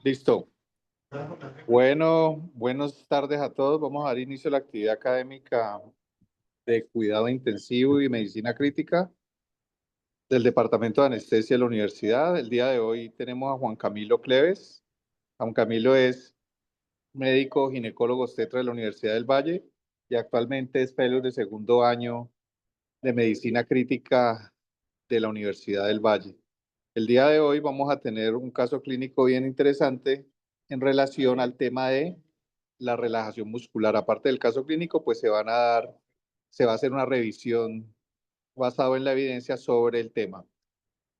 Listo. Bueno, buenas tardes a todos. Vamos a dar inicio a la actividad académica de cuidado intensivo y medicina crítica del Departamento de Anestesia de la Universidad. El día de hoy tenemos a Juan Camilo Cleves. Juan Camilo es médico ginecólogo obstetra de la Universidad del Valle y actualmente es fellow de segundo año de medicina crítica de la Universidad del Valle. El día de hoy vamos a tener un caso clínico bien interesante en relación al tema de la relajación muscular. Aparte del caso clínico, pues se va a hacer una revisión basado en la evidencia sobre el tema.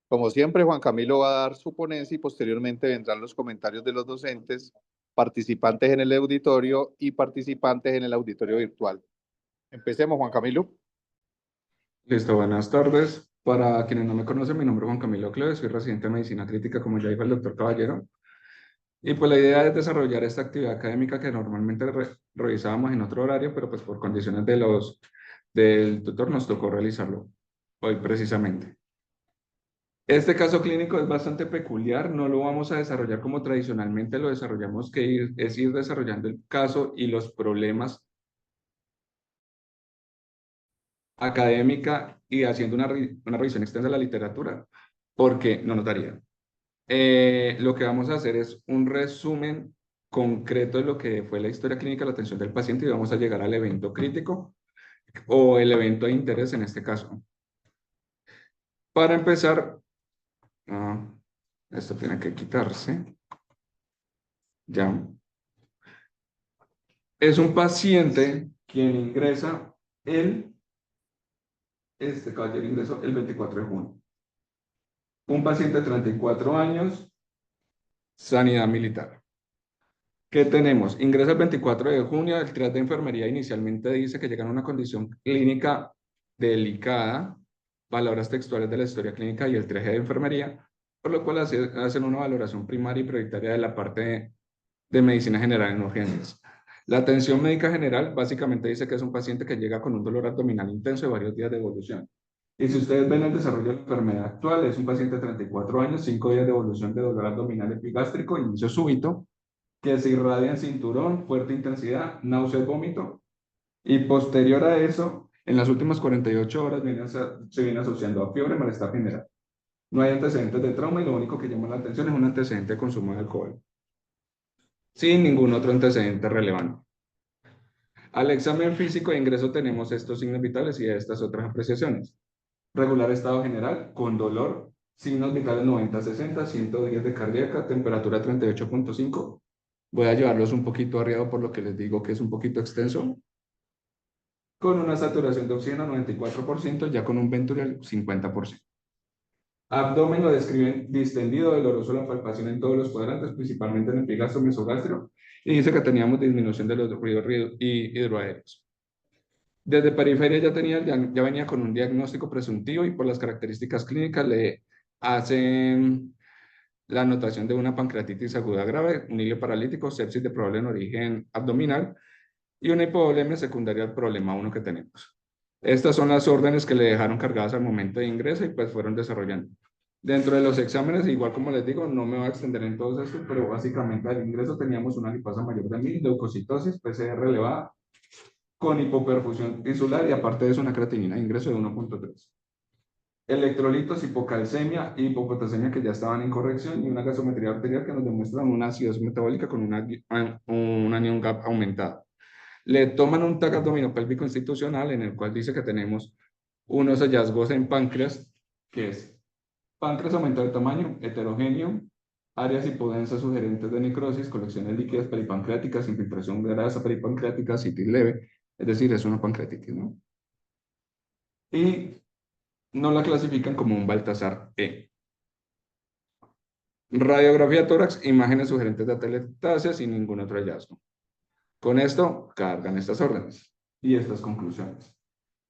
Como siempre, Juan Camilo va a dar su ponencia y posteriormente vendrán los comentarios de los docentes, participantes en el auditorio y participantes en el auditorio virtual. Empecemos, Juan Camilo. Listo, buenas tardes. Para quienes no me conocen, mi nombre es Juan Camilo Cleves, soy residente de Medicina Crítica, como ya dijo el doctor Caballero. Y pues la idea es desarrollar esta actividad académica que normalmente realizábamos en otro horario, pero pues por condiciones del tutor nos tocó realizarlo hoy precisamente. Este caso clínico es bastante peculiar, no lo vamos a desarrollar como tradicionalmente lo desarrollamos, es ir desarrollando el caso y los problemas académica y haciendo una revisión extensa de la literatura, porque no notaría. Lo que vamos a hacer es un resumen concreto de lo que fue la historia clínica de la atención del paciente y vamos a llegar al evento crítico o el evento de interés en este caso. Para empezar, esto tiene que quitarse. Ya. Es un paciente quien ingresa este caballero ingresó el 24 de junio. Un paciente de 34 años, sanidad militar. ¿Qué tenemos? Ingresa el 24 de junio, el triage de enfermería inicialmente dice que llega en una condición clínica delicada, palabras textuales de la historia clínica y el triaje de enfermería, por lo cual hacen una valoración primaria y prioritaria de la parte de medicina general en urgencias. La atención médica general básicamente dice que es un paciente que llega con un dolor abdominal intenso de varios días de evolución. Y si ustedes ven el desarrollo de la enfermedad actual, es un paciente de 34 años, 5 días de evolución de dolor abdominal epigástrico, inicio súbito, que se irradia en cinturón, fuerte intensidad, náusea y vómito. Y posterior a eso, en las últimas 48 horas se viene asociando a fiebre, malestar general. No hay antecedentes de trauma y lo único que llama la atención es un antecedente de consumo de alcohol, sin ningún otro antecedente relevante. Al examen físico de ingreso tenemos estos signos vitales y estas otras apreciaciones. Regular estado general, con dolor, signos vitales 90-60, 110 de cardíaca, temperatura 38.5. Voy a llevarlos un poquito arriado por lo que les digo que es un poquito extenso. Con una saturación de oxígeno 94%, ya con un Venturial 50%. Abdomen lo describen distendido, doloroso la palpación en todos los cuadrantes, principalmente en el epigastro mesogastrio, y dice que teníamos disminución de los ruidos hidroaéreos. Desde periferia ya venía con un diagnóstico presuntivo y por las características clínicas le hacen la anotación de una pancreatitis aguda grave, un hilo paralítico, sepsis de probable en origen abdominal y una hipovolemia secundaria al problema 1 que tenemos. Estas son las órdenes que le dejaron cargadas al momento de ingreso y pues fueron desarrollando. Dentro de los exámenes, igual como les digo, no me voy a extender en todos estos, pero básicamente al ingreso teníamos una lipasa mayor de 1000, leucocitosis, PCR elevada, con hipoperfusión tisular y aparte de eso una creatinina de ingreso de 1.3. Electrolitos, hipocalcemia y hipopotasemia que ya estaban en corrección y una gasometría arterial que nos demuestra una acidosis metabólica con un anion gap aumentado. Le toman un TAC abdominopélvico institucional en el cual dice que tenemos unos hallazgos en páncreas, que es páncreas aumentado de tamaño, heterogéneo, áreas hipodensas sugerentes de necrosis, colecciones líquidas peripancreáticas, infiltración de grasa peripancreática, citis leve, es decir, es una pancreatitis, ¿no? Y no la clasifican como un Baltasar E. Radiografía tórax, imágenes sugerentes de atelectasia sin ningún otro hallazgo. Con esto, cargan estas órdenes y estas conclusiones.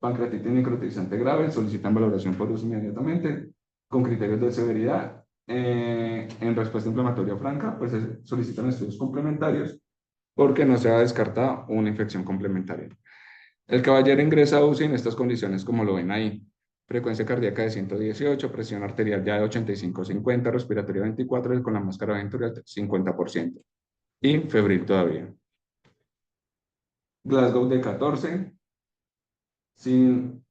Pancreatitis necrotizante grave, solicitan valoración por uso inmediatamente, con criterios de severidad. En respuesta inflamatoria franca, pues solicitan estudios complementarios porque no se ha descartado una infección complementaria. El caballero ingresa a UCI en estas condiciones como lo ven ahí. frecuencia cardíaca de 118, presión arterial ya de 85-50, respiratorio 24 y con la máscara ventricular 50%. Y febril todavía. Glasgow de 14,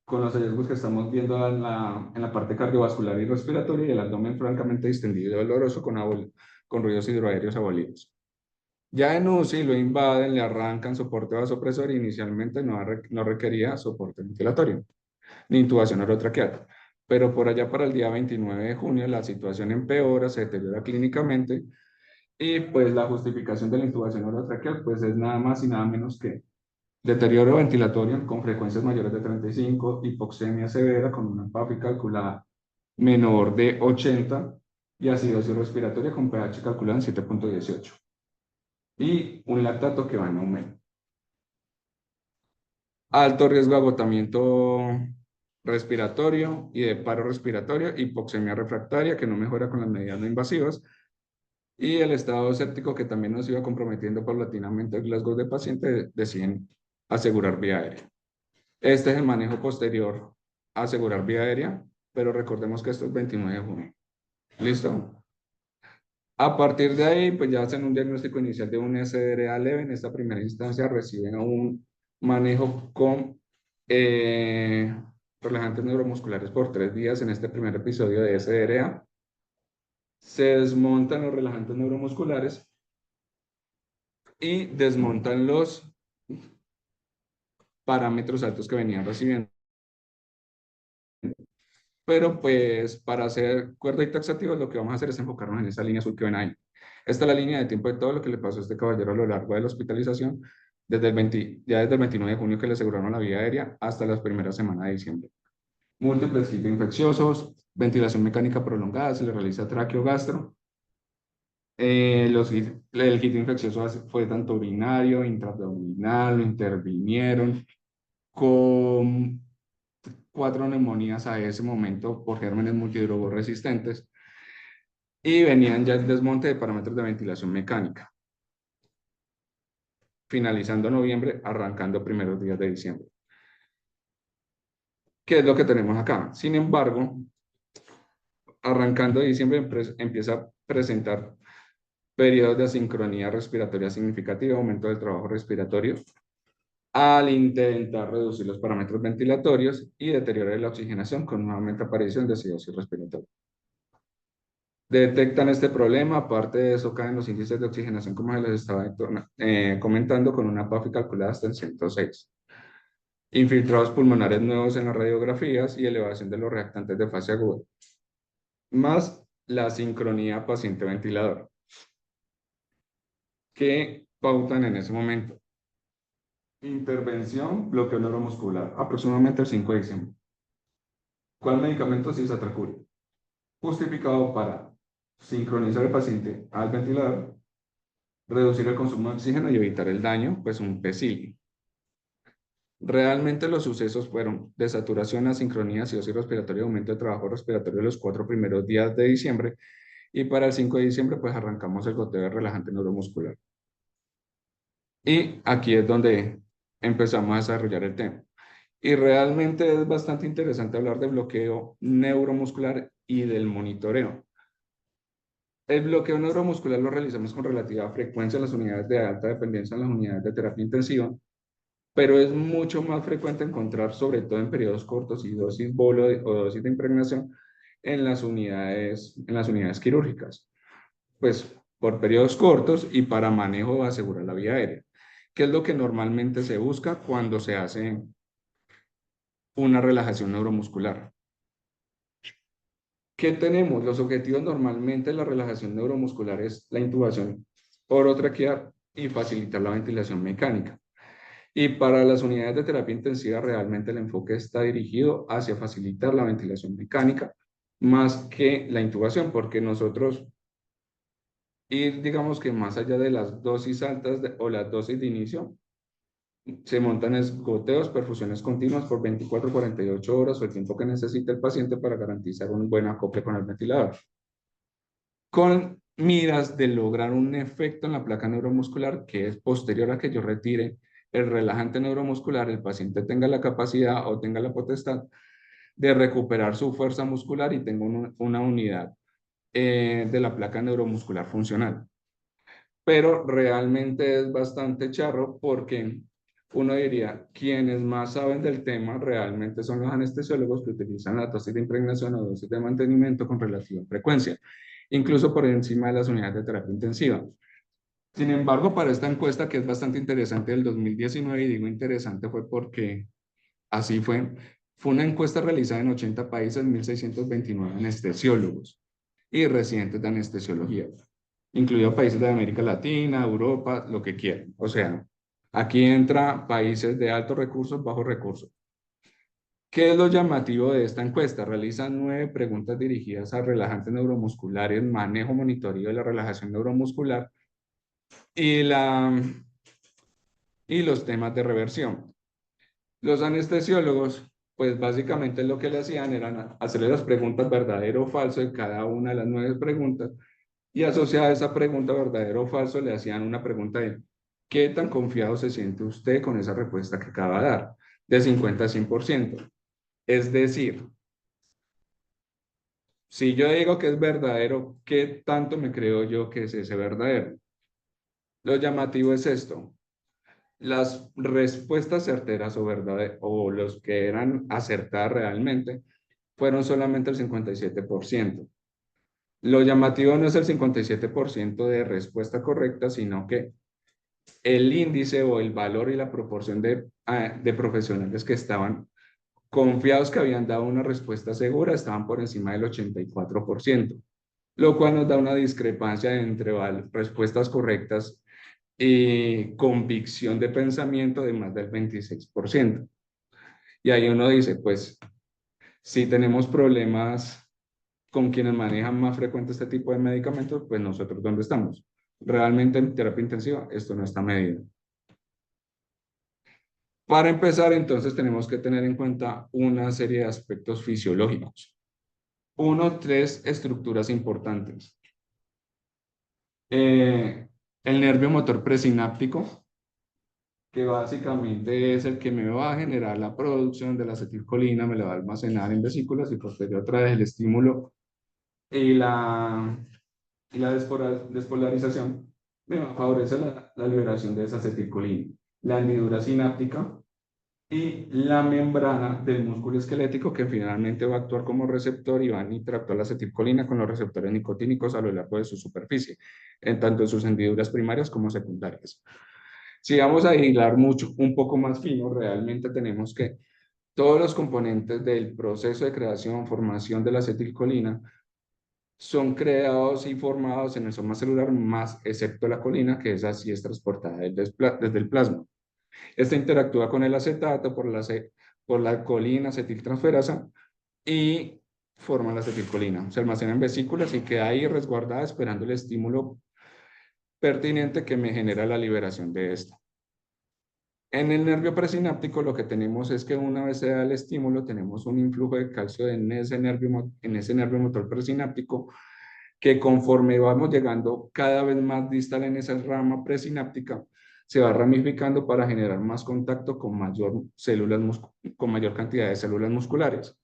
con los hallazgos que estamos viendo en la parte cardiovascular y respiratoria y el abdomen francamente distendido y doloroso con ruidos hidroaéreos abolidos. Ya en UCI lo invaden, le arrancan soporte vasopresor y inicialmente no requería soporte ventilatorio ni intubación orotraqueal. Pero por allá para el día 29 de junio la situación empeora, se deteriora clínicamente y pues la justificación de la intubación orotraqueal pues es nada más y nada menos que deterioro ventilatorio con frecuencias mayores de 35, hipoxemia severa con una PAFI calculada menor de 80 y acidosis respiratoria con pH calculado en 7.18 y un lactato que va en aumento. Alto riesgo de agotamiento respiratorio y de paro respiratorio, hipoxemia refractaria que no mejora con las medidas no invasivas y el estado séptico que también nos iba comprometiendo paulatinamente el Glasgow de paciente, deciden asegurar vía aérea. Este es el manejo posterior a asegurar vía aérea, pero recordemos que esto es 29 de junio. ¿Listo? A partir de ahí, pues ya hacen un diagnóstico inicial de un SDRA leve. En esta primera instancia reciben un manejo con relajantes neuromusculares por 3 días en este primer episodio de SDRA. Se desmontan los relajantes neuromusculares y desmontan los parámetros altos que venían recibiendo. Pero pues para hacer cuerda y taxativos lo que vamos a hacer es enfocarnos en esa línea azul que ven ahí. Esta es la línea de tiempo de todo lo que le pasó a este caballero a lo largo de la hospitalización, desde el 29 de junio que le aseguraron la vía aérea hasta las primeras semanas de diciembre. Múltiples hits infecciosos, ventilación mecánica prolongada, se le realiza traqueogastro. El hit infeccioso fue tanto urinario, intraabdominal, lo intervinieron con 4 neumonías a ese momento por gérmenes multidrogoresistentes y venían ya el desmonte de parámetros de ventilación mecánica, finalizando noviembre, arrancando primeros días de diciembre. ¿Qué es lo que tenemos acá? Sin embargo, arrancando diciembre empieza a presentar periodos de asincronía respiratoria significativa, aumento del trabajo respiratorio, al intentar reducir los parámetros ventilatorios y deterioro de la oxigenación con nuevamente aparición de acidosis respiratoria. Detectan este problema, aparte de eso caen los índices de oxigenación como se les estaba comentando con una PAFI calculada hasta el 106. Infiltrados pulmonares nuevos en las radiografías y elevación de los reactantes de fase aguda, más la sincronía paciente-ventilador, que pautan en ese momento. Intervención, bloqueo neuromuscular, aproximadamente el 5 de diciembre. ¿Cuál medicamento? Cisatracur, justificado para sincronizar el paciente al ventilador, reducir el consumo de oxígeno y evitar el daño, pues un PECIL. Realmente los sucesos fueron desaturación, asincronía, acidosis respiratoria, aumento de trabajo respiratorio los 4 primeros días de diciembre y para el 5 de diciembre pues arrancamos el goteo de relajante neuromuscular. Y aquí es donde empezamos a desarrollar el tema. Y realmente es bastante interesante hablar de bloqueo neuromuscular y del monitoreo. El bloqueo neuromuscular lo realizamos con relativa frecuencia en las unidades de alta dependencia, en las unidades de terapia intensiva, pero es mucho más frecuente encontrar, sobre todo en periodos cortos y dosis bolo o dosis de impregnación, en las unidades quirúrgicas. Pues por periodos cortos y para manejo de asegurar la vía aérea, que es lo que normalmente se busca cuando se hace una relajación neuromuscular. ¿Qué tenemos? Los objetivos normalmente de la relajación neuromuscular es la intubación orotraqueal y facilitar la ventilación mecánica. Y para las unidades de terapia intensiva realmente el enfoque está dirigido hacia facilitar la ventilación mecánica más que la intubación, porque nosotros ir, digamos que más allá de las dosis altas o las dosis de inicio, se montan goteos, perfusiones continuas por 24-48 horas o el tiempo que necesite el paciente para garantizar un buen acople con el ventilador. Con miras de lograr un efecto en la placa neuromuscular que es posterior a que yo retire el relajante neuromuscular, el paciente tenga la capacidad o tenga la potestad de recuperar su fuerza muscular y tenga una unidad de la placa neuromuscular funcional. Pero realmente es bastante charro porque uno diría, quienes más saben del tema realmente son los anestesiólogos que utilizan la dosis de impregnación o dosis de mantenimiento con relativa frecuencia, incluso por encima de las unidades de terapia intensiva. Sin embargo, para esta encuesta, que es bastante interesante del 2019, y digo interesante fue porque así fue una encuesta realizada en 80 países, 1.629 anestesiólogos y residentes de anestesiología, incluidos países de América Latina, Europa, lo que quieran. O sea, aquí entra países de altos recursos, bajos recursos. ¿Qué es lo llamativo de esta encuesta? Realizan 9 preguntas dirigidas a relajantes neuromusculares, manejo, monitoreo de la relajación neuromuscular y, y los temas de reversión. Los anestesiólogos, pues básicamente lo que le hacían era hacerle las preguntas verdadero o falso en cada una de las 9 preguntas, y asociada a esa pregunta verdadero o falso le hacían una pregunta de ¿qué tan confiado se siente usted con esa respuesta que acaba de dar? De 50 a 100%. Es decir, si yo digo que es verdadero, ¿qué tanto me creo yo que es ese verdadero? Lo llamativo es esto. Las respuestas certeras o verdad o los que eran acertadas realmente fueron solamente el 57%. Lo llamativo no es el 57% de respuesta correcta, sino que el índice o el valor y la proporción de profesionales que estaban confiados que habían dado una respuesta segura estaban por encima del 84%, lo cual nos da una discrepancia entre respuestas correctas y convicción de pensamiento de más del 26%. Y ahí uno dice, pues, si tenemos problemas con quienes manejan más frecuente este tipo de medicamentos, pues nosotros, ¿dónde estamos? Realmente en terapia intensiva esto no está medido. Para empezar, entonces, tenemos que tener en cuenta una serie de aspectos fisiológicos. 3 estructuras importantes. El nervio motor presináptico, que básicamente es el que me va a generar la producción de la acetilcolina, me la va a almacenar en vesículas y posterior otra vez el estímulo y la despolarización me va a favorecer la liberación de esa acetilcolina. La hendidura sináptica y la membrana del músculo esquelético que finalmente va a actuar como receptor y va a interactuar la acetilcolina con los receptores nicotínicos a lo largo de su superficie, en tanto en sus hendiduras primarias como secundarias. Si vamos a hilar mucho, un poco más fino, realmente tenemos que todos los componentes del proceso de creación, formación de la acetilcolina son creados y formados en el soma celular, más excepto la colina, que esa sí es transportada desde el plasma. Esta interactúa con el acetato por la colina acetiltransferasa y forma la acetilcolina. Se almacena en vesículas y queda ahí resguardada esperando el estímulo pertinente que me genera la liberación de esta. En el nervio presináptico lo que tenemos es que una vez se da el estímulo, tenemos un influjo de calcio en ese nervio motor presináptico que conforme vamos llegando cada vez más distal en esa rama presináptica, se va ramificando para generar más contacto con con mayor cantidad de células musculares.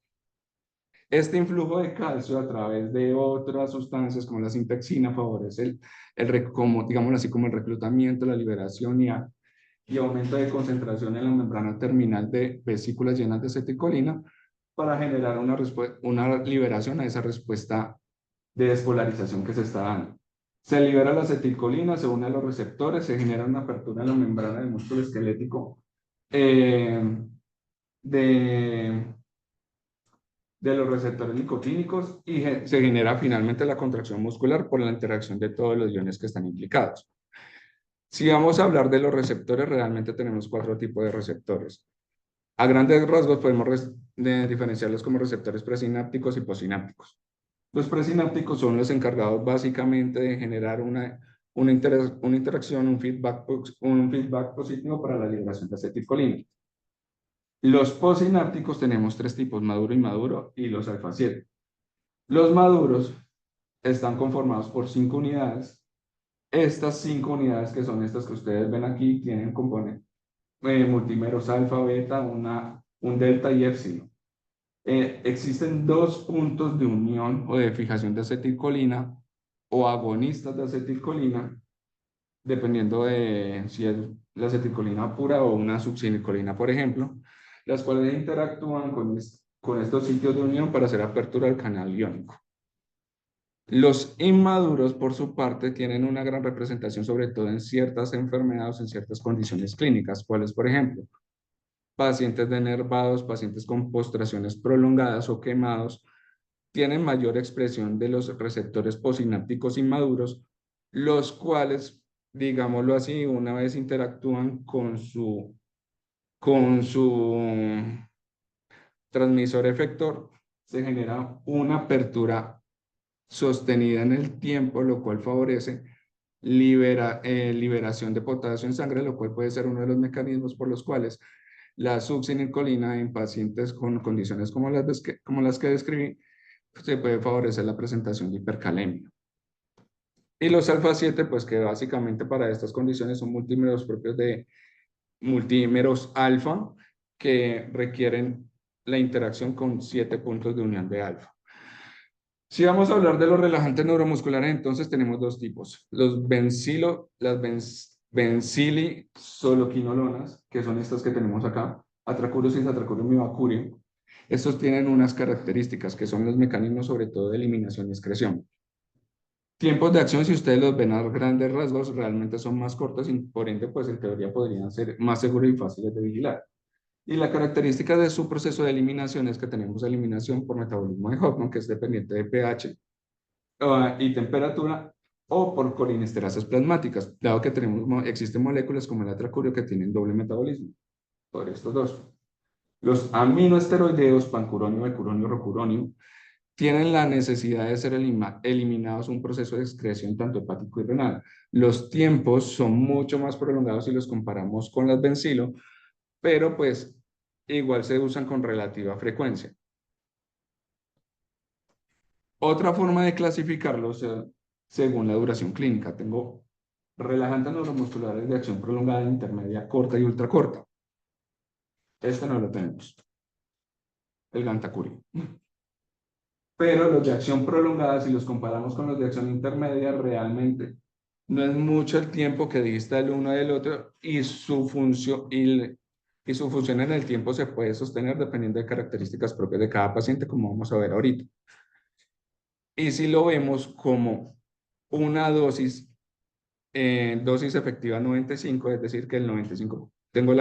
Este influjo de calcio a través de otras sustancias como la sintexina favorece como, digamos así, como el reclutamiento, la liberación y aumento de concentración en la membrana terminal de vesículas llenas de acetilcolina para generar una liberación a esa respuesta de despolarización que se está dando. Se libera la acetilcolina, se une a los receptores, se genera una apertura en la membrana del músculo esquelético de los receptores nicotínicos y se genera finalmente la contracción muscular por la interacción de todos los iones que están implicados. Si vamos a hablar de los receptores, realmente tenemos 4 tipos de receptores. A grandes rasgos podemos diferenciarlos como receptores presinápticos y postsinápticos. Los presinápticos son los encargados básicamente de generar una interacción, un feedback positivo para la liberación de acetilcolina. Los postsinápticos tenemos 3 tipos, maduro, inmaduro y los alfa 7. Los maduros están conformados por 5 unidades. Estas 5 unidades, que son estas que ustedes ven aquí, tienen componentes multímeros alfa, beta, un delta y épsilon. Existen dos puntos de unión o de fijación de acetilcolina o agonistas de acetilcolina, dependiendo de si es la acetilcolina pura o una succinilcolina, por ejemplo, las cuales interactúan con estos sitios de unión para hacer apertura del canal iónico. Los inmaduros, por su parte, tienen una gran representación, sobre todo en ciertas enfermedades, en ciertas condiciones clínicas, cuales, por ejemplo, pacientes denervados, pacientes con postraciones prolongadas o quemados, tienen mayor expresión de los receptores posinápticos inmaduros, los cuales, digámoslo así, una vez interactúan con su transmisor efector, se genera una apertura sostenida en el tiempo, lo cual favorece liberación de potasio en sangre, lo cual puede ser uno de los mecanismos por los cuales la succinilcolina en pacientes con condiciones como las que describí, se puede favorecer la presentación de hipercalemia. Y los alfa 7, pues que básicamente para estas condiciones son multímeros propios de multímeros alfa que requieren la interacción con 7 puntos de unión de alfa. Si vamos a hablar de los relajantes neuromusculares, entonces tenemos dos tipos. Las bencilisolquinolonas, que son estas que tenemos acá, atracurium, cisatracurium y vacurium. Estos tienen unas características que son los mecanismos sobre todo de eliminación y excreción. Tiempos de acción, si ustedes los ven a grandes rasgos, realmente son más cortos y por ende, pues en teoría podrían ser más seguros y fáciles de vigilar. Y la característica de su proceso de eliminación es que tenemos eliminación por metabolismo de Hoffman, que es dependiente de pH y temperatura, o por colinesterasas plasmáticas, dado que existen moléculas como el atracurio que tienen doble metabolismo, por estos dos. Los aminoesteroideos, pancuronio, becuronio, rocuronio, tienen la necesidad de ser eliminados un proceso de excreción tanto hepático y renal. Los tiempos son mucho más prolongados si los comparamos con las bencilo, pero pues igual se usan con relativa frecuencia. Otra forma de clasificarlos según la duración clínica. Tengo relajantes neuromusculares de acción prolongada, intermedia, corta y ultracorta. Este no lo tenemos, el gantacurio. Pero los de acción prolongada, si los comparamos con los de acción intermedia, realmente no es mucho el tiempo que dista el uno del otro y su función en el tiempo se puede sostener dependiendo de características propias de cada paciente, como vamos a ver ahorita. Y si lo vemos como una dosis efectiva 95, es decir, que el 95, tengo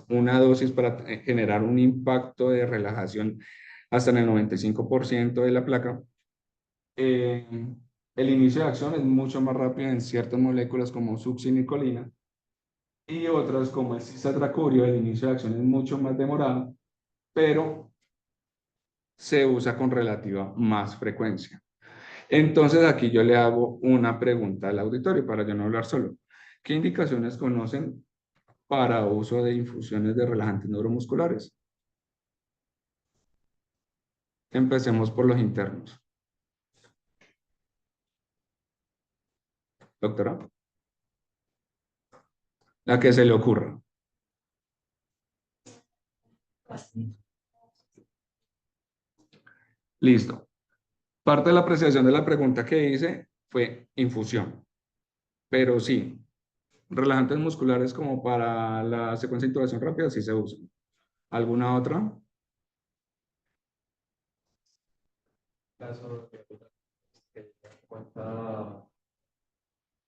una dosis para generar un impacto de relajación hasta en el 95% de la placa. El inicio de acción es mucho más rápido en ciertas moléculas como succinilcolina y otras como el cisatracurio, el inicio de acción es mucho más demorado, pero se usa con relativa más frecuencia. Entonces aquí yo le hago una pregunta al auditorio para yo no hablar solo. ¿Qué indicaciones conocen para uso de infusiones de relajantes neuromusculares? Empecemos por los internos. Doctora, la que se le ocurra. Listo. Parte de la apreciación de la pregunta que hice fue infusión. Pero sí, relajantes musculares como para la secuencia de intubación rápida sí se usan. ¿Alguna otra? Caso que cuenta,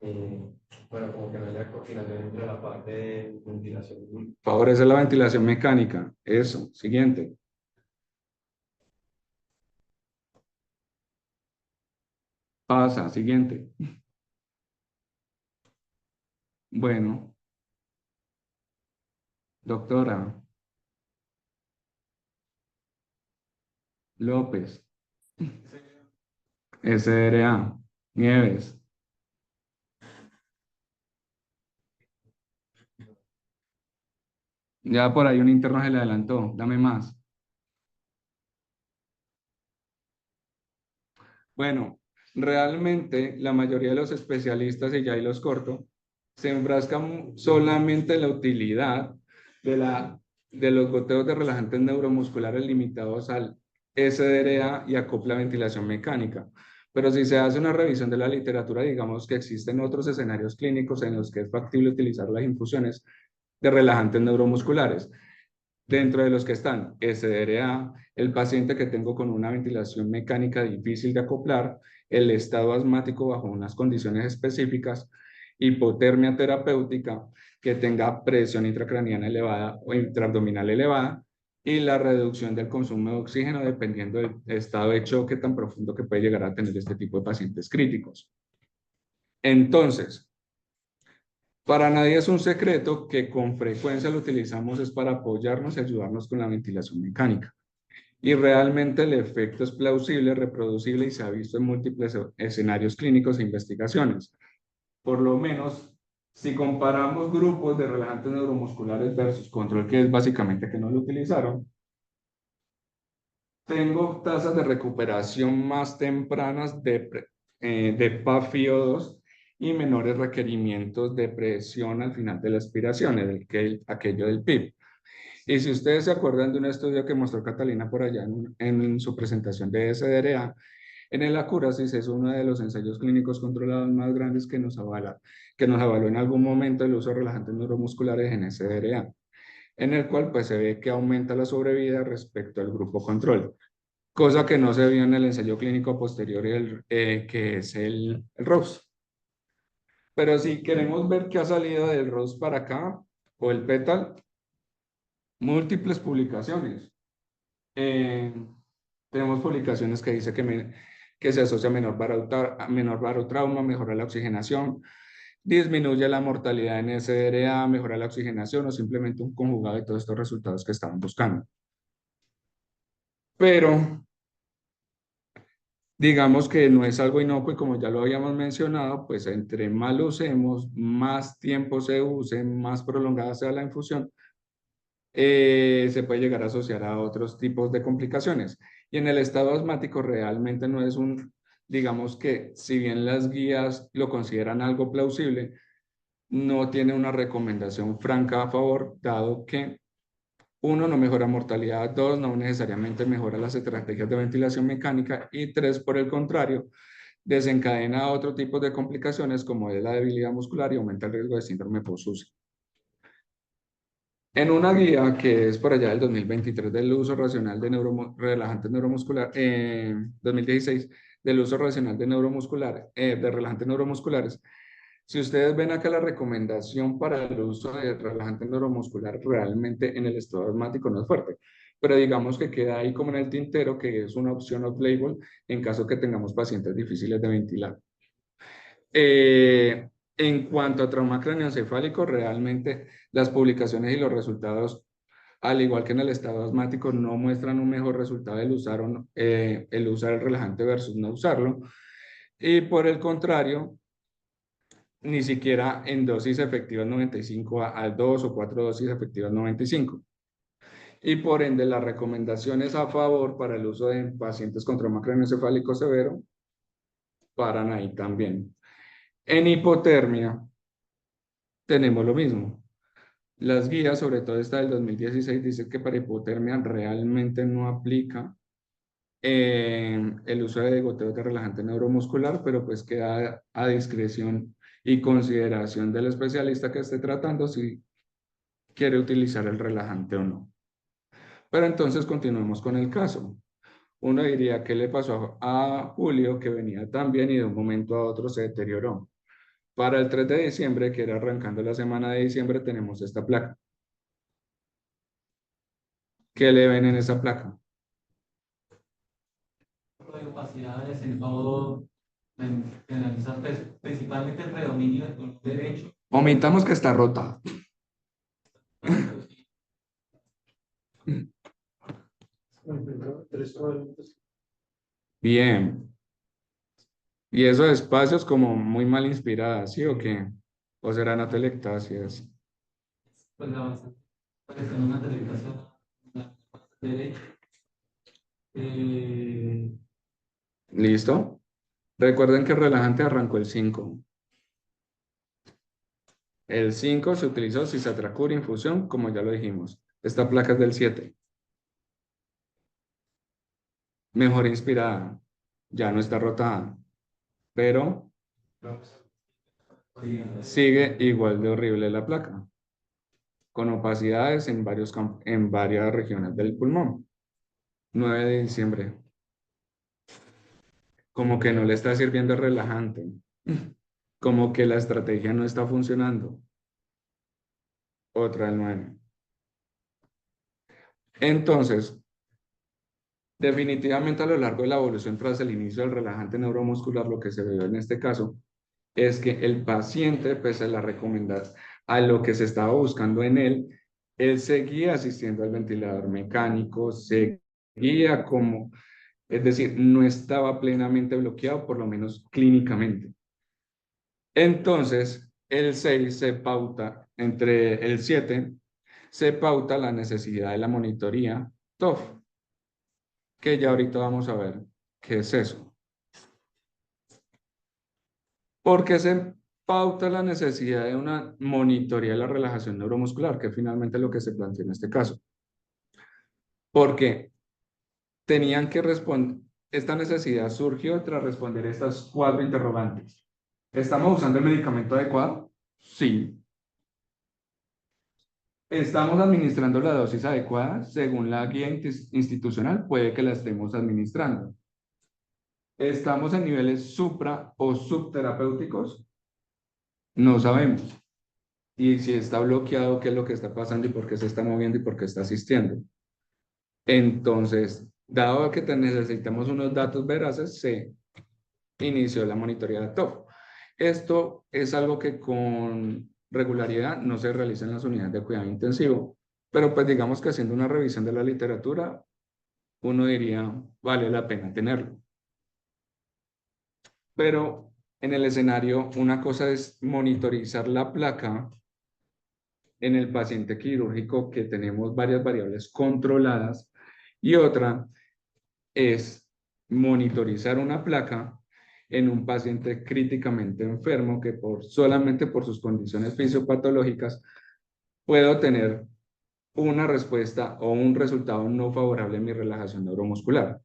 eh, bueno, como que no haya coordinación entre la parte de ventilación. Favorece la ventilación mecánica. Eso. Siguiente. Pasa. Siguiente. Bueno, doctora López, SRA, Nieves. Ya por ahí un interno se le adelantó. Dame más. Bueno, realmente la mayoría de los especialistas, y ya ahí los corto, se enfrascan solamente en la utilidad de los goteos de relajantes neuromusculares limitados al SDRA y acopla ventilación mecánica. Pero si se hace una revisión de la literatura, digamos que existen otros escenarios clínicos en los que es factible utilizar las infusiones de relajantes neuromusculares, dentro de los que están SDRA, el paciente que tengo con una ventilación mecánica difícil de acoplar, el estado asmático bajo unas condiciones específicas, hipotermia terapéutica, que tenga presión intracraniana elevada o intraabdominal elevada, y la reducción del consumo de oxígeno dependiendo del estado de choque tan profundo que puede llegar a tener este tipo de pacientes críticos. Entonces, para nadie es un secreto que con frecuencia lo utilizamos es para apoyarnos y ayudarnos con la ventilación mecánica. Y realmente el efecto es plausible, reproducible y se ha visto en múltiples escenarios clínicos e investigaciones. Por lo menos, si comparamos grupos de relajantes neuromusculares versus control, que es básicamente que no lo utilizaron, tengo tasas de recuperación más tempranas de PaFIO2 y menores requerimientos de presión al final de la aspiración, aquello del PIB. Y si ustedes se acuerdan de un estudio que mostró Catalina por allá en su presentación de SDRA, en el Acurasis es uno de los ensayos clínicos controlados más grandes que nos avaló en algún momento el uso de relajantes neuromusculares en SDRA, en el cual pues se ve que aumenta la sobrevida respecto al grupo control, cosa que no se vio en el ensayo clínico posterior, que es el ROS. Pero si queremos ver qué ha salido del ROS para acá, o el PETAL, múltiples publicaciones. Tenemos publicaciones que dicen que se asocia a menor barotrauma, mejora la oxigenación, disminuye la mortalidad en SDRA, mejora la oxigenación o simplemente un conjugado de todos estos resultados que estaban buscando. Pero digamos que no es algo inocuo y como ya lo habíamos mencionado, pues entre más lo usemos, más tiempo se use, más prolongada sea la infusión, se puede llegar a asociar a otros tipos de complicaciones. Y en el estado asmático realmente no es digamos que si bien las guías lo consideran algo plausible, no tiene una recomendación franca a favor, dado que uno, no mejora mortalidad, dos, no necesariamente mejora las estrategias de ventilación mecánica y tres, por el contrario, desencadena otro tipo de complicaciones como es la debilidad muscular y aumenta el riesgo de síndrome post-UCI. En una guía que es por allá del 2023 del uso racional de relajantes neuromusculares, 2016, del uso racional de de relajantes neuromusculares, si ustedes ven acá la recomendación para el uso de relajante neuromuscular, realmente en el estado asmático no es fuerte, pero digamos que queda ahí como en el tintero que es una opción off-label en caso que tengamos pacientes difíciles de ventilar. En cuanto a trauma craneoencefálico, realmente las publicaciones y los resultados, al igual que en el estado asmático, no muestran un mejor resultado el usar el relajante versus no usarlo. Y por el contrario, ni siquiera en dosis efectivas 95 a 2 o 4 dosis efectivas 95. Y por ende, las recomendaciones a favor para el uso de pacientes con trauma craneoencefálico severo paran ahí también. En hipotermia, tenemos lo mismo. Las guías, sobre todo esta del 2016, dicen que para hipotermia realmente no aplica el uso de goteo de relajante neuromuscular, pero pues queda a discreción y consideración del especialista que esté tratando si quiere utilizar el relajante o no. Pero entonces continuemos con el caso. Uno diría, ¿qué le pasó a Julio que venía tan bien y de un momento a otro se deterioró? Para el 3 de diciembre, que era arrancando la semana de diciembre, tenemos esta placa. ¿Qué le ven en esa placa? De opacidades en todo, penalizar principalmente el predominio del color derecho. Omitamos que está rota. Bien. Y esos espacios como muy mal inspiradas, ¿sí o qué? ¿O serán atelectasias? Pues avanzar, pues en una televisación derecho. ¿Listo? Recuerden que el relajante arrancó el 5. El 5 se utilizó cisatracur infusión, como ya lo dijimos. Esta placa es del 7. mejor inspirada, ya no está rotada, pero sigue igual de horrible la placa, con opacidades en en varias regiones del pulmón. 9 de diciembre, como que no le está sirviendo el relajante, como que la estrategia no está funcionando. Otra del 9. Entonces, definitivamente a lo largo de la evolución tras el inicio del relajante neuromuscular, lo que se vio en este caso es que el paciente, pese a la recomendación, a lo que se estaba buscando en él, él seguía asistiendo al ventilador mecánico, seguía como, es decir, no estaba plenamente bloqueado, por lo menos clínicamente. Entonces, el 6 se pauta, entre el 7 se pauta la necesidad de la monitoría TOF, que ya ahorita vamos a ver qué es eso. ¿Por qué se pauta la necesidad de una monitoría de la relajación neuromuscular, que finalmente es lo que se plantea en este caso? Porque tenían que responder, esta necesidad surgió tras responder estas 4 interrogantes. ¿Estamos usando el medicamento adecuado? Sí. ¿Estamos administrando la dosis adecuada? Según la guía institucional, puede que la estemos administrando. ¿Estamos en niveles supra o subterapéuticos? No sabemos. Y si está bloqueado, qué es lo que está pasando y por qué se está moviendo y por qué está asistiendo. Entonces, dado que necesitamos unos datos veraces, se inició la monitoría de TOF. Esto es algo que con regularidad no se realiza en las unidades de cuidado intensivo, pero pues digamos que haciendo una revisión de la literatura, uno diría, vale la pena tenerlo. Pero en el escenario, una cosa es monitorizar la placa en el paciente quirúrgico, que tenemos varias variables controladas, y otra es monitorizar una placa en un paciente críticamente enfermo que solamente por sus condiciones fisiopatológicas puede obtener una respuesta o un resultado no favorable en mi relajación neuromuscular.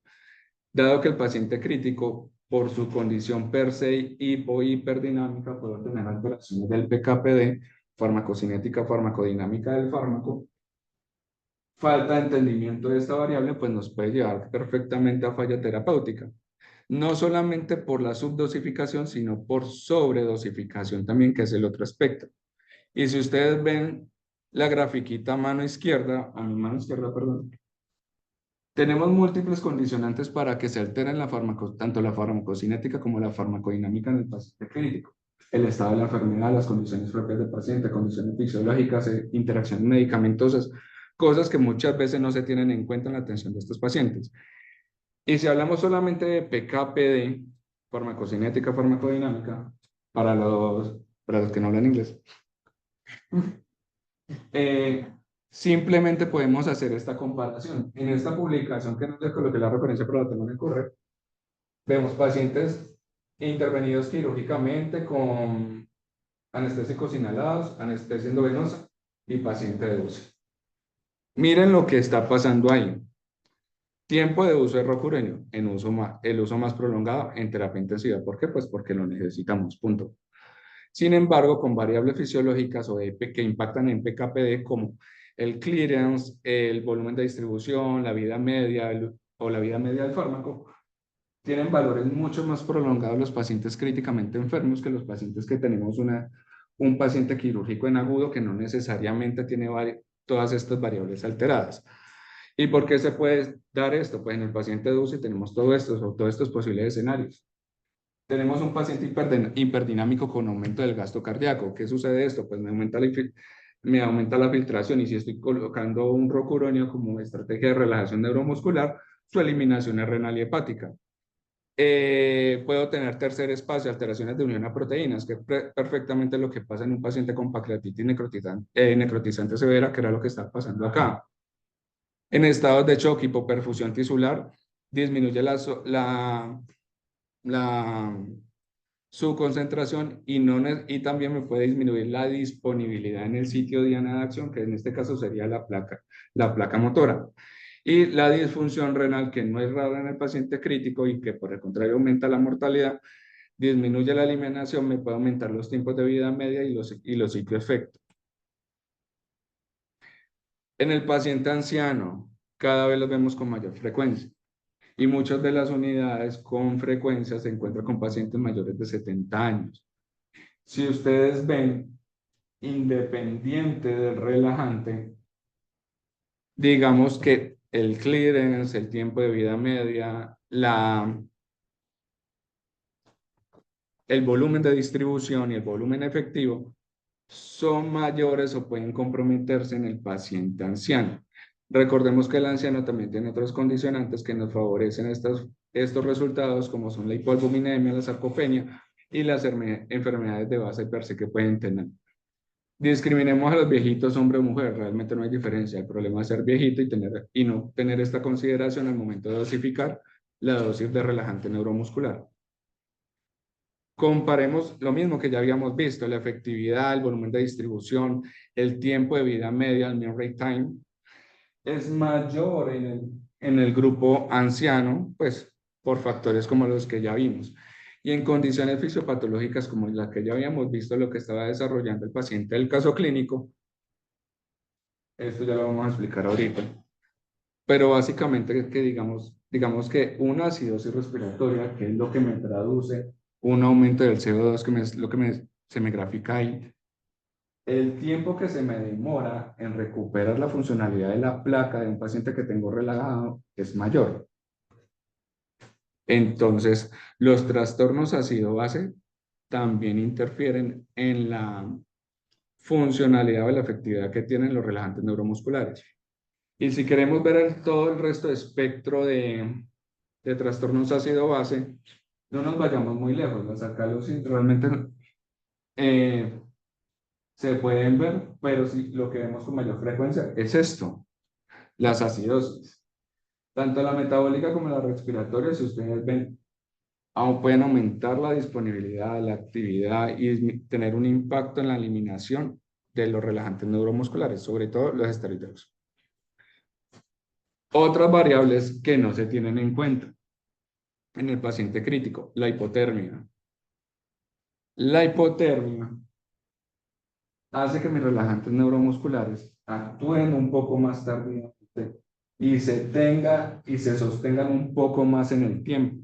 Dado que el paciente crítico, por su condición per se hipodinámica, puede obtener alteraciones del PKPD, farmacocinética, farmacodinámica del fármaco. Falta de entendimiento de esta variable, pues nos puede llevar perfectamente a falla terapéutica. No solamente por la subdosificación, sino por sobredosificación también, que es el otro aspecto. Y si ustedes ven la grafiquita a mi mano izquierda, perdón, tenemos múltiples condicionantes para que se alteren tanto la farmacocinética como la farmacodinámica en el paciente clínico. El estado de la enfermedad, las condiciones propias del paciente, condiciones fisiológicas, interacciones medicamentosas, cosas que muchas veces no se tienen en cuenta en la atención de estos pacientes. Y si hablamos solamente de PKPD, farmacocinética, farmacodinámica, para los que no hablan inglés, simplemente podemos hacer esta comparación. En esta publicación que no les coloqué la referencia, pero la tengo en el correo, vemos pacientes intervenidos quirúrgicamente con anestésicos inhalados, anestesia endovenosa y paciente de UCI. Miren lo que está pasando ahí. Tiempo de uso de rocurenio, el uso más prolongado en terapia intensiva. ¿Por qué? Pues porque lo necesitamos, punto. Sin embargo, con variables fisiológicas que impactan en PKPD, como el clearance, el volumen de distribución, la vida media o la vida media del fármaco, tienen valores mucho más prolongados los pacientes críticamente enfermos que los pacientes que tenemos un paciente quirúrgico en agudo que no necesariamente tiene todas estas variables alteradas. ¿Y por qué se puede dar esto? Pues en el paciente de UCI tenemos todos estos posibles escenarios. Tenemos un paciente hiperdinámico con aumento del gasto cardíaco. ¿Qué sucede esto? Pues me aumenta la filtración, y si estoy colocando un rocuronio como estrategia de relajación neuromuscular, su eliminación es renal y hepática. Puedo tener tercer espacio, alteraciones de unión a proteínas, que es perfectamente lo que pasa en un paciente con pancreatitis necrotizante severa, que era lo que está pasando acá. En estados de shock, hipoperfusión tisular, disminuye su concentración y también me puede disminuir la disponibilidad en el sitio diana de acción, que en este caso sería la placa motora. Y la disfunción renal, que no es rara en el paciente crítico y que por el contrario aumenta la mortalidad, disminuye la eliminación, me puede aumentar los tiempos de vida media y los cicloefectos. En el paciente anciano, cada vez los vemos con mayor frecuencia. Y muchas de las unidades con frecuencia se encuentran con pacientes mayores de 70 años. Si ustedes ven, independiente del relajante, digamos que el clearance, el tiempo de vida media, el volumen de distribución y el volumen efectivo son mayores o pueden comprometerse en el paciente anciano. Recordemos que el anciano también tiene otros condicionantes que nos favorecen estos resultados, como son la hipoalbuminemia, la sarcopenia y las enfermedades de base per se que pueden tener. Discriminemos a los viejitos, hombre o mujer, realmente no hay diferencia. El problema es ser viejito y no tener esta consideración al momento de dosificar la dosis de relajante neuromuscular. Comparemos lo mismo que ya habíamos visto, la efectividad, el volumen de distribución, el tiempo de vida media, el mean rate time, es mayor en el grupo anciano, pues por factores como los que ya vimos. Y en condiciones fisiopatológicas como las que ya habíamos visto, lo que estaba desarrollando el paciente del caso clínico, esto ya lo vamos a explicar ahorita. Pero básicamente que digamos que una acidosis respiratoria, que es lo que me traduce un aumento del CO2, que es lo que se me grafica ahí, el tiempo que se me demora en recuperar la funcionalidad de la placa de un paciente que tengo relajado es mayor. Entonces, los trastornos ácido-base también interfieren en la funcionalidad o la efectividad que tienen los relajantes neuromusculares. Y si queremos ver todo el resto de espectro de trastornos ácido-base, no nos vayamos muy lejos. Las alcalosis realmente se pueden ver, pero sí, lo que vemos con mayor frecuencia es esto, las acidosis. Tanto la metabólica como la respiratoria, si ustedes ven, aún pueden aumentar la disponibilidad, la actividad y tener un impacto en la eliminación de los relajantes neuromusculares, sobre todo los esteroideos. Otras variables que no se tienen en cuenta en el paciente crítico, la hipotermia. La hipotermia hace que mis relajantes neuromusculares actúen un poco más tardíamente y se sostengan un poco más en el tiempo.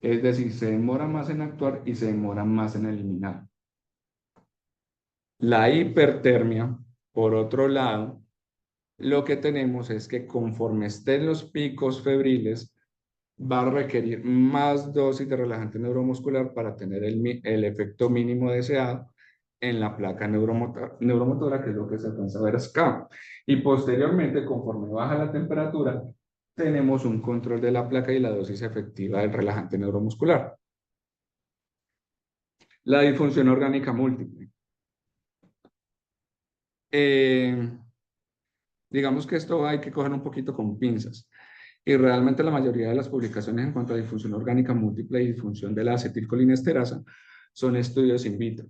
Es decir, se demora más en actuar y se demora más en eliminar. La hipertermia, por otro lado, lo que tenemos es que conforme estén los picos febriles, va a requerir más dosis de relajante neuromuscular para tener el efecto mínimo deseado en la placa neuromotora, que es lo que se alcanza a ver acá. Y posteriormente, conforme baja la temperatura, tenemos un control de la placa y la dosis efectiva del relajante neuromuscular. La disfunción orgánica múltiple. Digamos que esto hay que coger un poquito con pinzas. Y realmente la mayoría de las publicaciones en cuanto a disfunción orgánica múltiple y disfunción de la acetilcolinesterasa son estudios in vitro.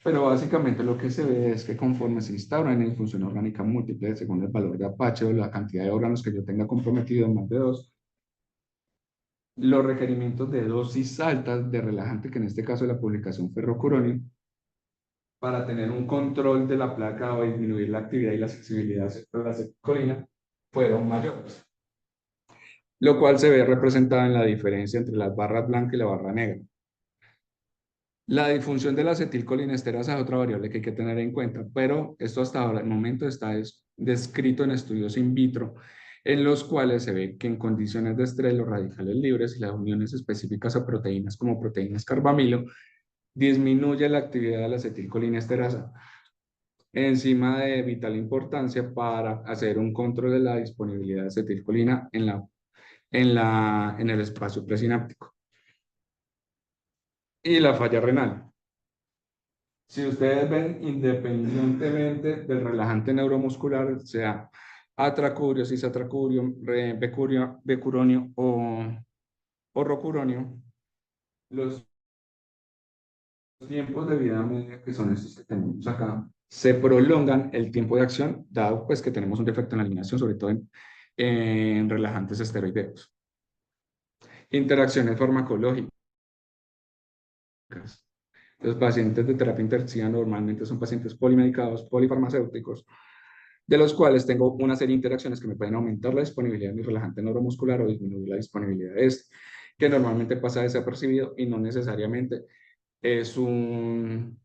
Pero básicamente lo que se ve es que conforme se instaura una disfunción orgánica múltiple, según el valor de Apache o la cantidad de órganos que yo tenga comprometido, más de 2, los requerimientos de dosis altas de relajante, que en este caso es la publicación ferrocuronio, para tener un control de la placa o disminuir la actividad y la sensibilidad de la acetilcolina, fueron mayores. Lo cual se ve representado en la diferencia entre las barras blancas y la barra negra. La disfunción de la acetilcolinesterasa es otra variable que hay que tener en cuenta, pero esto hasta ahora, el momento está descrito en estudios in vitro, en los cuales se ve que en condiciones de estrés los radicales libres y las uniones específicas a proteínas como proteínas carbamilo disminuye la actividad de la acetilcolinesterasa, enzima de vital importancia para hacer un control de la disponibilidad de acetilcolina en el espacio presináptico. Y la falla renal. Si ustedes ven, independientemente del relajante neuromuscular, sea atracurio, cisatracurio, becuronio o rocuronio, los tiempos de vida media, que son estos que tenemos acá, se prolongan el tiempo de acción, dado pues que tenemos un defecto en la eliminación, sobre todo en relajantes esteroideos. Interacciones farmacológicas. Los pacientes de terapia intensiva normalmente son pacientes polimedicados, polifarmacéuticos, de los cuales tengo una serie de interacciones que me pueden aumentar la disponibilidad de mi relajante neuromuscular o disminuir la disponibilidad de este, que normalmente pasa desapercibido y no necesariamente es un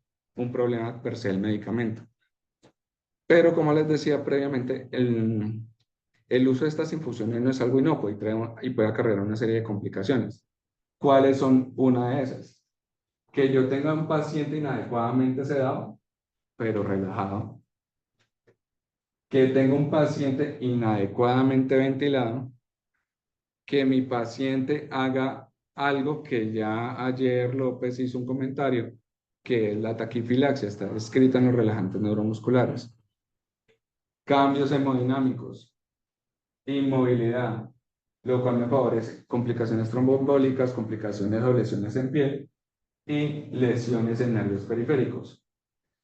problema per se del medicamento. Pero como les decía previamente, el uso de estas infusiones no es algo inocuo y puede acarrear una serie de complicaciones. ¿Cuáles son una de esas? Que yo tenga un paciente inadecuadamente sedado, pero relajado. Que tenga un paciente inadecuadamente ventilado. Que mi paciente haga algo que ya ayer López hizo un comentario, que es la taquifilaxia, está escrita en los relajantes neuromusculares. Cambios hemodinámicos, inmovilidad, lo cual me favorece complicaciones tromboembólicas, complicaciones o lesiones en piel y lesiones en nervios periféricos.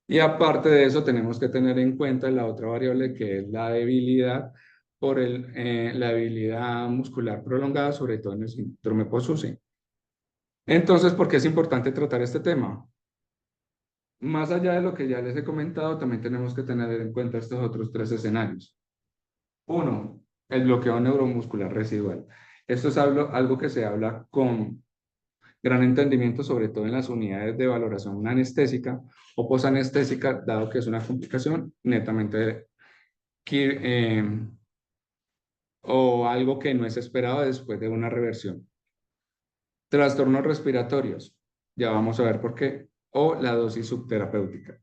Y aparte de eso, tenemos que tener en cuenta la otra variable que es la debilidad por la debilidad muscular prolongada, sobre todo en el síndrome post-UCI. Entonces, ¿por qué es importante tratar este tema? Más allá de lo que ya les he comentado, también tenemos que tener en cuenta estos otros tres escenarios. Uno, el bloqueo neuromuscular residual. Esto es algo que se habla con gran entendimiento, sobre todo en las unidades de valoración anestésica o posanestésica, dado que es una complicación netamente o algo que no es esperado después de una reversión. Trastornos respiratorios, ya vamos a ver por qué, o la dosis subterapéutica.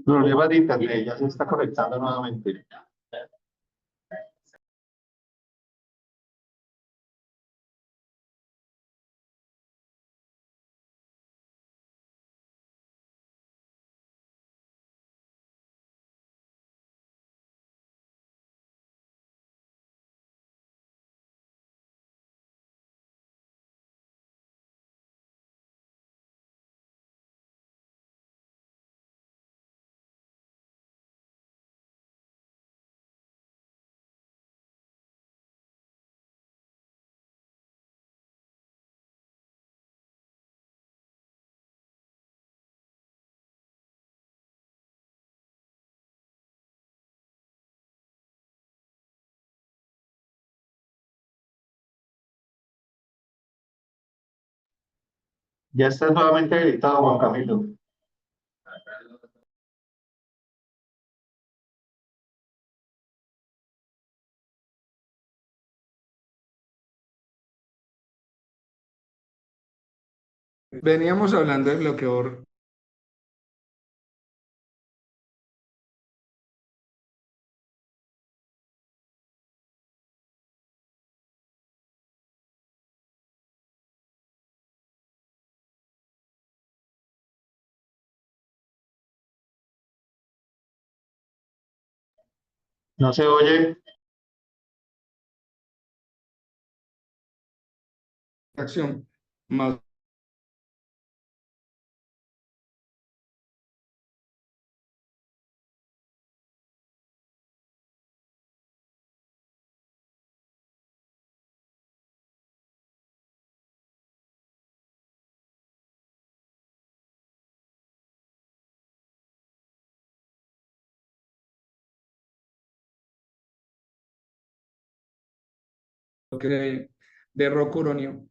Problemas de internet, ya se está conectando nuevamente. Ya está nuevamente habilitado, Juan Camilo. Veníamos hablando del bloqueador. No se oye. Acción más que de rocuronio.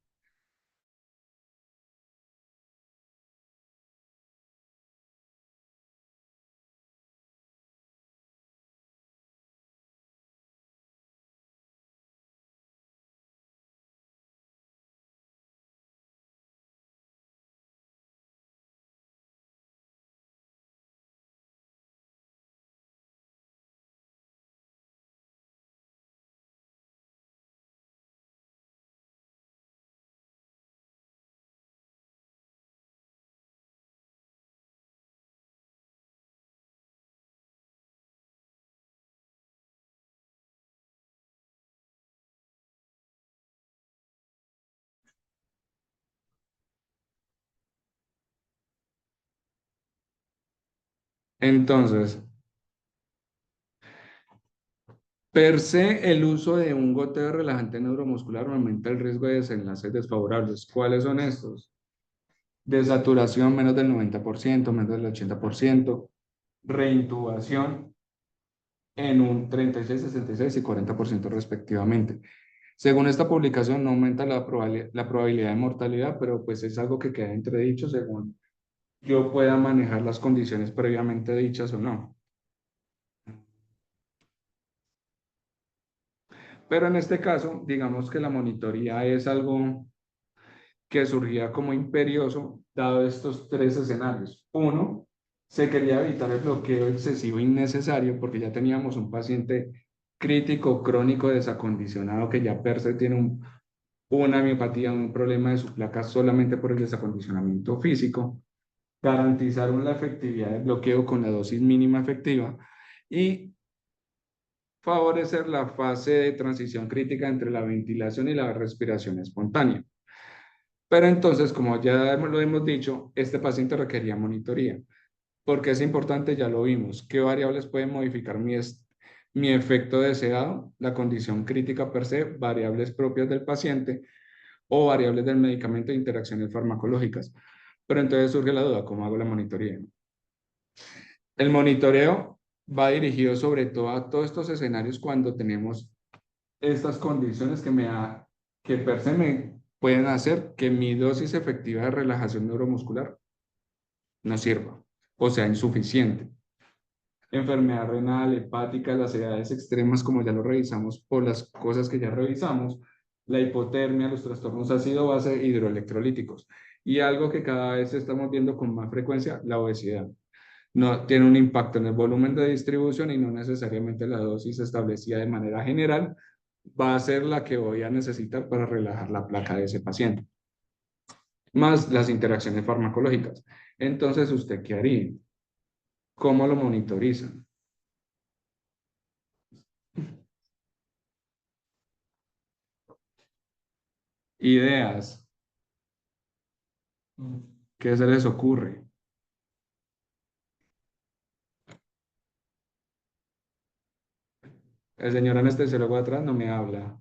Entonces, per se, el uso de un goteo relajante neuromuscular aumenta el riesgo de desenlaces desfavorables. ¿Cuáles son estos? Desaturación menos del 90%, menos del 80%, reintubación en un 36, 66 y 40% respectivamente. Según esta publicación, no aumenta la probabilidad de mortalidad, pero pues es algo que queda entredicho según yo pueda manejar las condiciones previamente dichas o no. Pero en este caso, digamos que la monitoría es algo que surgía como imperioso, dado estos tres escenarios. Uno, se quería evitar el bloqueo excesivo innecesario porque ya teníamos un paciente crítico, crónico, desacondicionado, que ya per se tiene una miopatía, un problema de su placa solamente por el desacondicionamiento físico, garantizar la efectividad del bloqueo con la dosis mínima efectiva y favorecer la fase de transición crítica entre la ventilación y la respiración espontánea. Pero entonces, como ya lo hemos dicho, este paciente requería monitoría. ¿Por qué es importante? Ya lo vimos. ¿Qué variables pueden modificar mi efecto deseado? La condición crítica per se, variables propias del paciente o variables del medicamento e interacciones farmacológicas. Pero entonces surge la duda, ¿cómo hago la monitoría? El monitoreo va dirigido sobre todo a todos estos escenarios cuando tenemos estas condiciones que per se me pueden hacer que mi dosis efectiva de relajación neuromuscular no sirva o sea insuficiente. Enfermedad renal, hepática, las edades extremas, como ya lo revisamos por las cosas que ya revisamos, la hipotermia, los trastornos ácido-base, hidroelectrolíticos. Y algo que cada vez estamos viendo con más frecuencia, la obesidad. No tiene un impacto en el volumen de distribución y no necesariamente la dosis establecida de manera general va a ser la que voy a necesitar para relajar la placa de ese paciente, más las interacciones farmacológicas. Entonces, ¿usted qué haría? ¿Cómo lo monitorizan? Ideas. ¿Qué se les ocurre? El señor anestesiólogo atrás no me habla.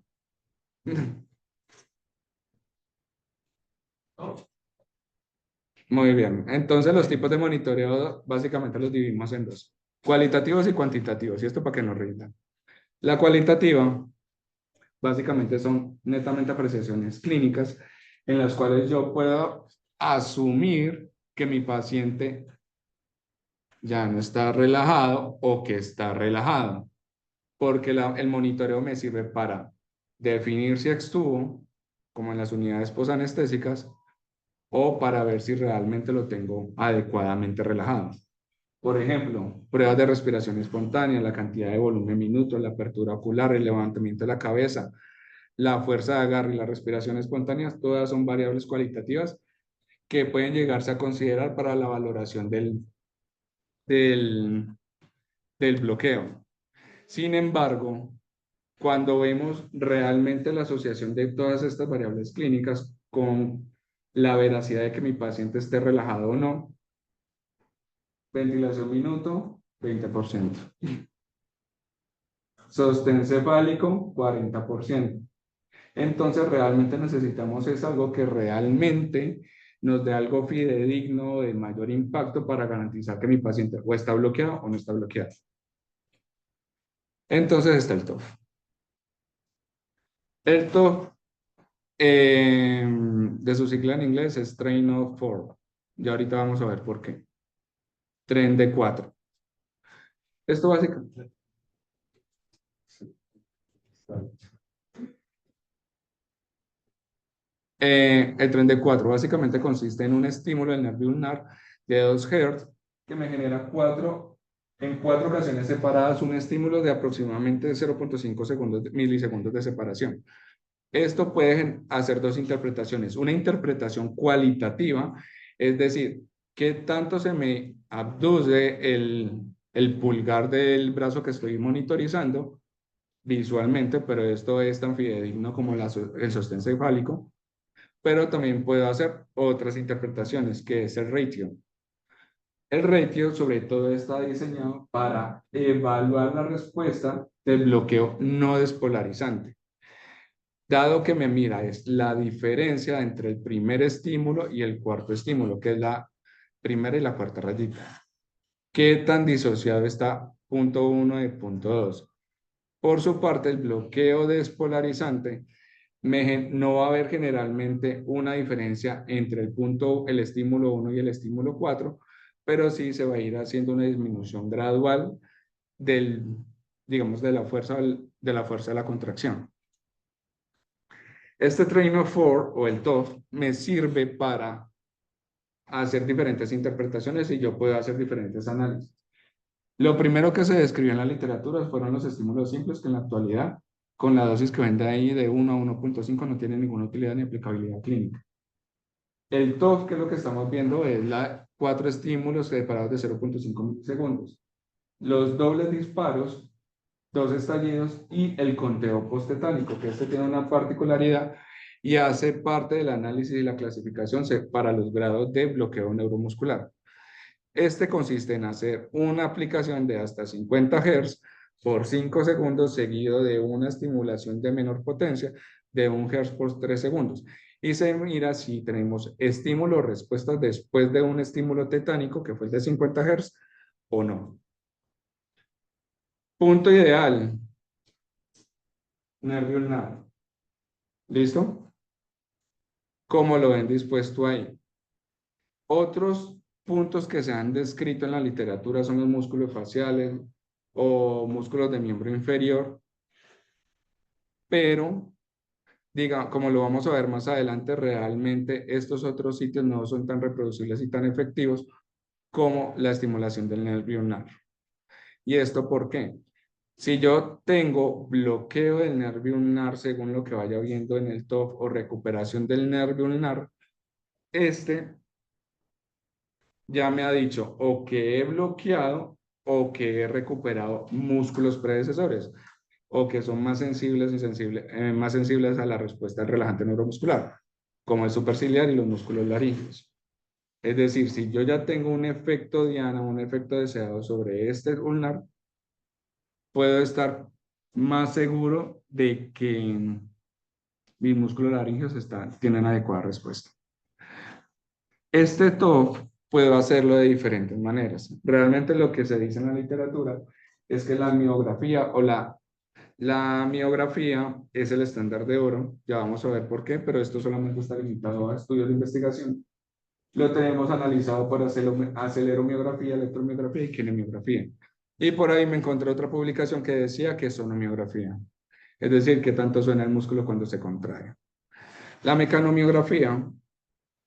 Muy bien. Entonces, los tipos de monitoreo básicamente los dividimos en dos: cualitativos y cuantitativos. Y esto para que nos rindan. La cualitativa básicamente son netamente apreciaciones clínicas en las cuales yo puedo asumir que mi paciente ya no está relajado o que está relajado, porque el monitoreo me sirve para definir si estuvo, como en las unidades posanestésicas, o para ver si realmente lo tengo adecuadamente relajado. Por ejemplo, pruebas de respiración espontánea, la cantidad de volumen minuto, la apertura ocular, el levantamiento de la cabeza, la fuerza de agarre y la respiración espontánea, todas son variables cualitativas que pueden llegarse a considerar para la valoración del, del bloqueo. Sin embargo, cuando vemos realmente la asociación de todas estas variables clínicas con la veracidad de que mi paciente esté relajado o no, ventilación minuto, 20%. Sostén cefálico, 40%. Entonces, realmente necesitamos es algo que realmente nos dé algo fidedigno de mayor impacto para garantizar que mi paciente o está bloqueado o no está bloqueado. Entonces está el TOF. El TOF, de su sigla en inglés, es Train of 4. Ya ahorita vamos a ver por qué. Tren de 4. Esto básicamente... el tren de 4 básicamente consiste en un estímulo del nervio ulnar de 2 Hz que me genera en 4 ocasiones separadas un estímulo de aproximadamente 0.5 milisegundos de separación. Esto puede hacer dos interpretaciones. Una interpretación cualitativa, es decir, qué tanto se me abduce el pulgar del brazo que estoy monitorizando visualmente, pero esto es tan fidedigno como el sostén cefálico. Pero también puedo hacer otras interpretaciones, que es el ratio. El ratio sobre todo está diseñado para evaluar la respuesta del bloqueo no despolarizante. Dado que me mira es la diferencia entre el primer estímulo y el cuarto estímulo, que es la primera y la cuarta rayita. ¿Qué tan disociado está punto 1 de punto 2? Por su parte, el bloqueo despolarizante no va a haber generalmente una diferencia entre el estímulo 1 y el estímulo 4, pero sí se va a ir haciendo una disminución gradual digamos, de la fuerza de la contracción. Este Train of 4 o el TOF me sirve para hacer diferentes interpretaciones y yo puedo hacer diferentes análisis. Lo primero que se describió en la literatura fueron los estímulos simples, que en la actualidad, con la dosis que vende ahí de 1 a 1.5, no tienen ninguna utilidad ni aplicabilidad clínica. El TOF, que es lo que estamos viendo, es 4 estímulos separados de 0.5 milisegundos. Los dobles disparos, 2 estallidos y el conteo postetánico, que este tiene una particularidad y hace parte del análisis y la clasificación para los grados de bloqueo neuromuscular. Este consiste en hacer una aplicación de hasta 50 Hz por 5 segundos seguido de una estimulación de menor potencia de 1 Hz por 3 segundos. Y se mira si tenemos estímulo-respuesta después de un estímulo tetánico, que fue el de 50 Hz, o no. Punto ideal. Nervio ulnar. ¿Listo? ¿Cómo lo ven dispuesto ahí? Otros puntos que se han descrito en la literatura son los músculos faciales o músculos de miembro inferior, pero como lo vamos a ver más adelante, realmente estos otros sitios no son tan reproducibles y tan efectivos como la estimulación del nervio ulnar. ¿Y esto por qué? Si yo tengo bloqueo del nervio ulnar según lo que vaya viendo en el TOF o recuperación del nervio ulnar, ya me ha dicho o que he bloqueado o que he recuperado músculos predecesores o que son más sensibles más sensibles a la respuesta del relajante neuromuscular, como el superciliar y los músculos laríngeos. Es decir, si yo ya tengo un efecto diana, un efecto deseado sobre este ulnar, puedo estar más seguro de que mis músculos laríngeos tienen adecuada respuesta. Este TOF puedo hacerlo de diferentes maneras. Realmente lo que se dice en la literatura es que la miografía o la miografía es el estándar de oro. Ya vamos a ver por qué, pero esto solamente está limitado a estudios de investigación. lo tenemos analizado por aceleromiografía, electromiografía y kinemiografía. Y por ahí me encontré otra publicación que decía que es sonomiografía. Es decir, que tanto suena el músculo cuando se contrae. La mecanomiografía,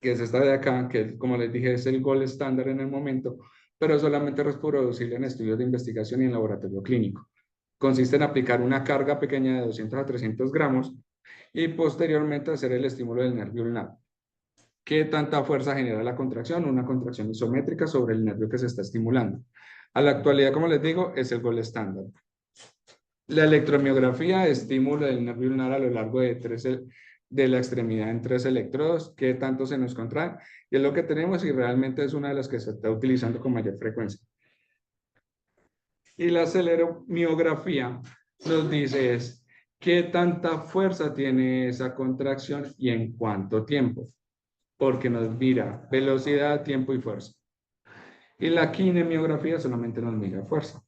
que es esta de acá, que como les dije es el gold estándar en el momento, pero solamente es reproducible en estudios de investigación y en laboratorio clínico. Consiste en aplicar una carga pequeña de 200 a 300 gramos y posteriormente hacer el estímulo del nervio ulnar. ¿Qué tanta fuerza genera la contracción? Una contracción isométrica sobre el nervio que se está estimulando. A la actualidad, como les digo, es el gold estándar. La electromiografía estimula el nervio ulnar a lo largo de la extremidad en 3 electrodos, qué tanto se nos contrae, y es lo que tenemos y realmente es una de las que se está utilizando con mayor frecuencia. Y la aceleromiografía nos dice es qué tanta fuerza tiene esa contracción y en cuánto tiempo, porque nos mira velocidad, tiempo y fuerza. Y la kinemiografía solamente nos mira fuerza.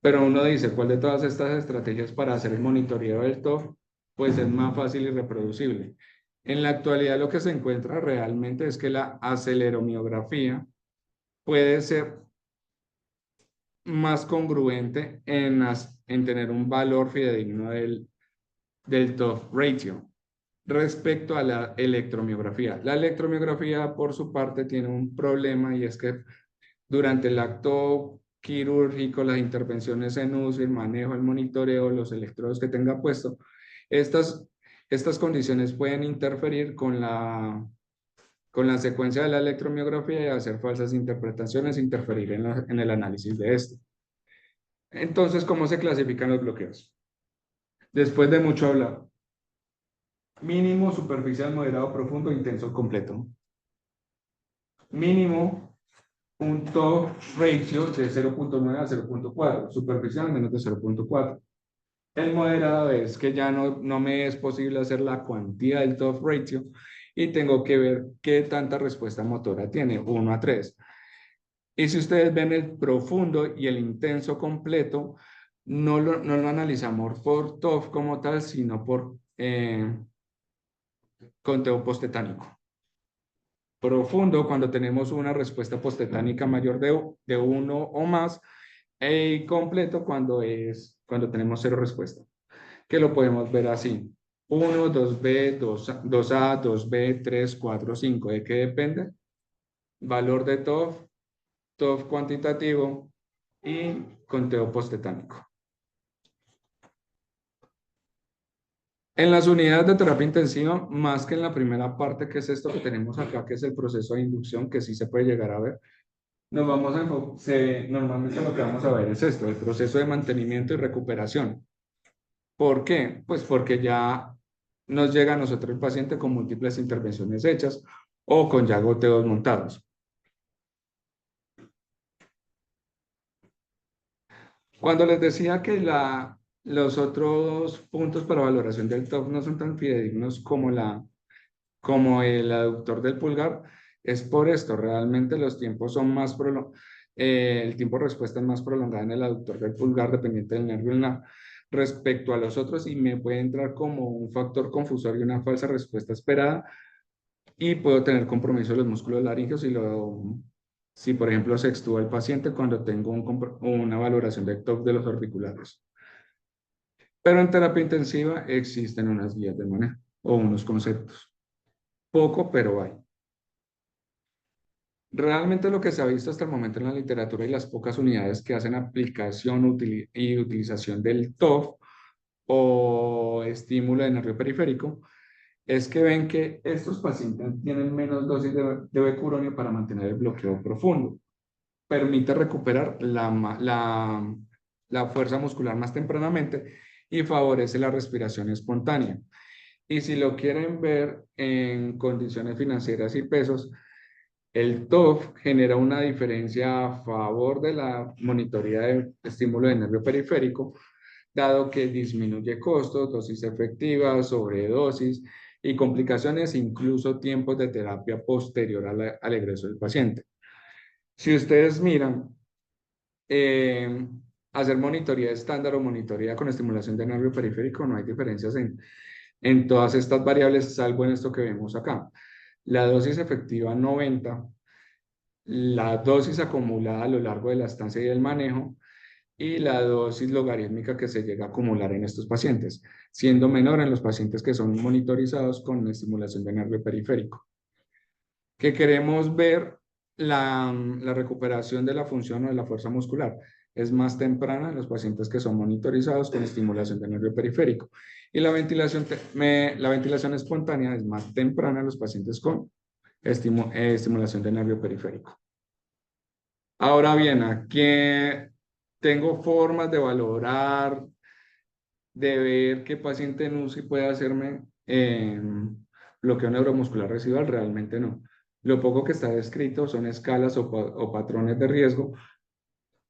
Pero uno dice, ¿cuál de todas estas estrategias para hacer el monitoreo del TOF? Pues es más fácil y reproducible. En la actualidad lo que se encuentra realmente es que la aceleromiografía puede ser más congruente en tener un valor fidedigno del TOF ratio respecto a la electromiografía. La electromiografía, por su parte, tiene un problema y es que durante el acto quirúrgico, las intervenciones en uso, el manejo, el monitoreo, los electrodos que tenga puesto, estas condiciones pueden interferir con la secuencia de la electromiografía y hacer falsas interpretaciones, interferir en el análisis de esto. Entonces, ¿cómo se clasifican los bloqueos? Después de mucho hablar, mínimo, superficial, moderado, profundo, intenso, completo. Mínimo, un TOF ratio de 0.9 a 0.4, superficial menos de 0.4. El moderado es que ya no me es posible hacer la cuantía del TOF ratio y tengo que ver qué tanta respuesta motora tiene, 1 a 3. Y si ustedes ven el profundo y el intenso completo, no lo analizamos por TOF como tal, sino por conteo postetánico. Profundo cuando tenemos una respuesta postetánica mayor de 1 o más, y completo cuando tenemos 0 respuesta, que lo podemos ver así: 1, 2B, 2A, 2B, 3, 4, 5. ¿De qué depende? Valor de TOF cuantitativo y conteo postetánico. En las unidades de terapia intensiva, más que en la primera parte, que es esto que tenemos acá, que es el proceso de inducción, que sí se puede llegar a ver, normalmente lo que vamos a ver es esto, el proceso de mantenimiento y recuperación. ¿Por qué? Pues porque ya nos llega a nosotros el paciente con múltiples intervenciones hechas o con ya goteos montados. Cuando les decía que los otros puntos para valoración del TOF no son tan fidedignos como el aductor del pulgar, es por esto. Realmente los tiempos son más el tiempo de respuesta es más prolongado en el aductor del pulgar, dependiente del nervio ulnar, respecto a los otros, y me puede entrar como un factor confusor y una falsa respuesta esperada, y puedo tener compromiso de los músculos laríngeos si por ejemplo se extuba el paciente cuando tengo una valoración de TOF de los auriculares. Pero en terapia intensiva existen unas guías de manejo o unos conceptos. Poco, pero hay. Realmente lo que se ha visto hasta el momento en la literatura y las pocas unidades que hacen aplicación y utilización del TOF o estímulo de nervio periférico es que ven que estos pacientes tienen menos dosis de becuronio para mantener el bloqueo profundo. Permite recuperar la fuerza muscular más tempranamente y favorece la respiración espontánea. Y si lo quieren ver en condiciones financieras y pesos, el TOF genera una diferencia a favor de la monitoría de estímulo de nervio periférico, dado que disminuye costos, dosis efectivas, sobredosis y complicaciones, incluso tiempos de terapia posterior al egreso del paciente. Si ustedes miran, hacer monitoría estándar o monitoría con estimulación de nervio periférico, no hay diferencias en todas estas variables, salvo en esto que vemos acá. la dosis efectiva 90, la dosis acumulada a lo largo de la estancia y del manejo, y la dosis logarítmica que se llega a acumular en estos pacientes, siendo menor en los pacientes que son monitorizados con estimulación de nervio periférico. Que queremos ver la recuperación de la función o de la fuerza muscular. Es más temprana en los pacientes que son monitorizados con estimulación de nervio periférico. Y la ventilación espontánea es más temprana en los pacientes con estimulación de nervio periférico. Ahora bien, aquí tengo formas de valorar, de ver qué paciente en UCI puede hacerme bloqueo neuromuscular residual, realmente no. Lo poco que está descrito son escalas o patrones de riesgo,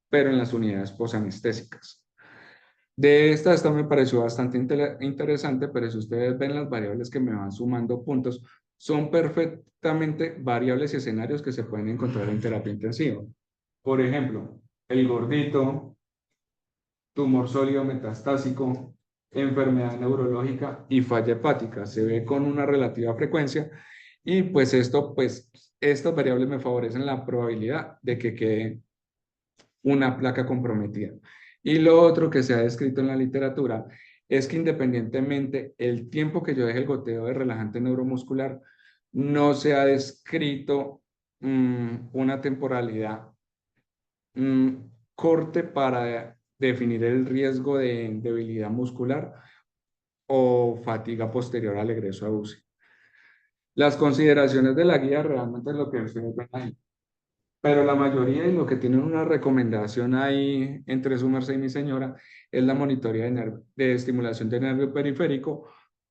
pero en las unidades posanestésicas. De esta me pareció bastante interesante, pero si ustedes ven las variables que me van sumando puntos, son perfectamente variables y escenarios que se pueden encontrar en terapia intensiva. Por ejemplo, el gordito, tumor sólido metastásico, enfermedad neurológica y falla hepática. Se ve con una relativa frecuencia y pues estas variables me favorecen la probabilidad de que quede una placa comprometida. Y lo otro que se ha descrito en la literatura es que independientemente el tiempo que yo deje el goteo de relajante neuromuscular, no se ha descrito una temporalidad corte para definir el riesgo de debilidad muscular o fatiga posterior al egreso a UCI. Las consideraciones de la guía realmente es lo que ustedes ven ahí. Pero la mayoría y lo que tienen una recomendación ahí entre su merced y mi señora es la monitoría de estimulación de nervio periférico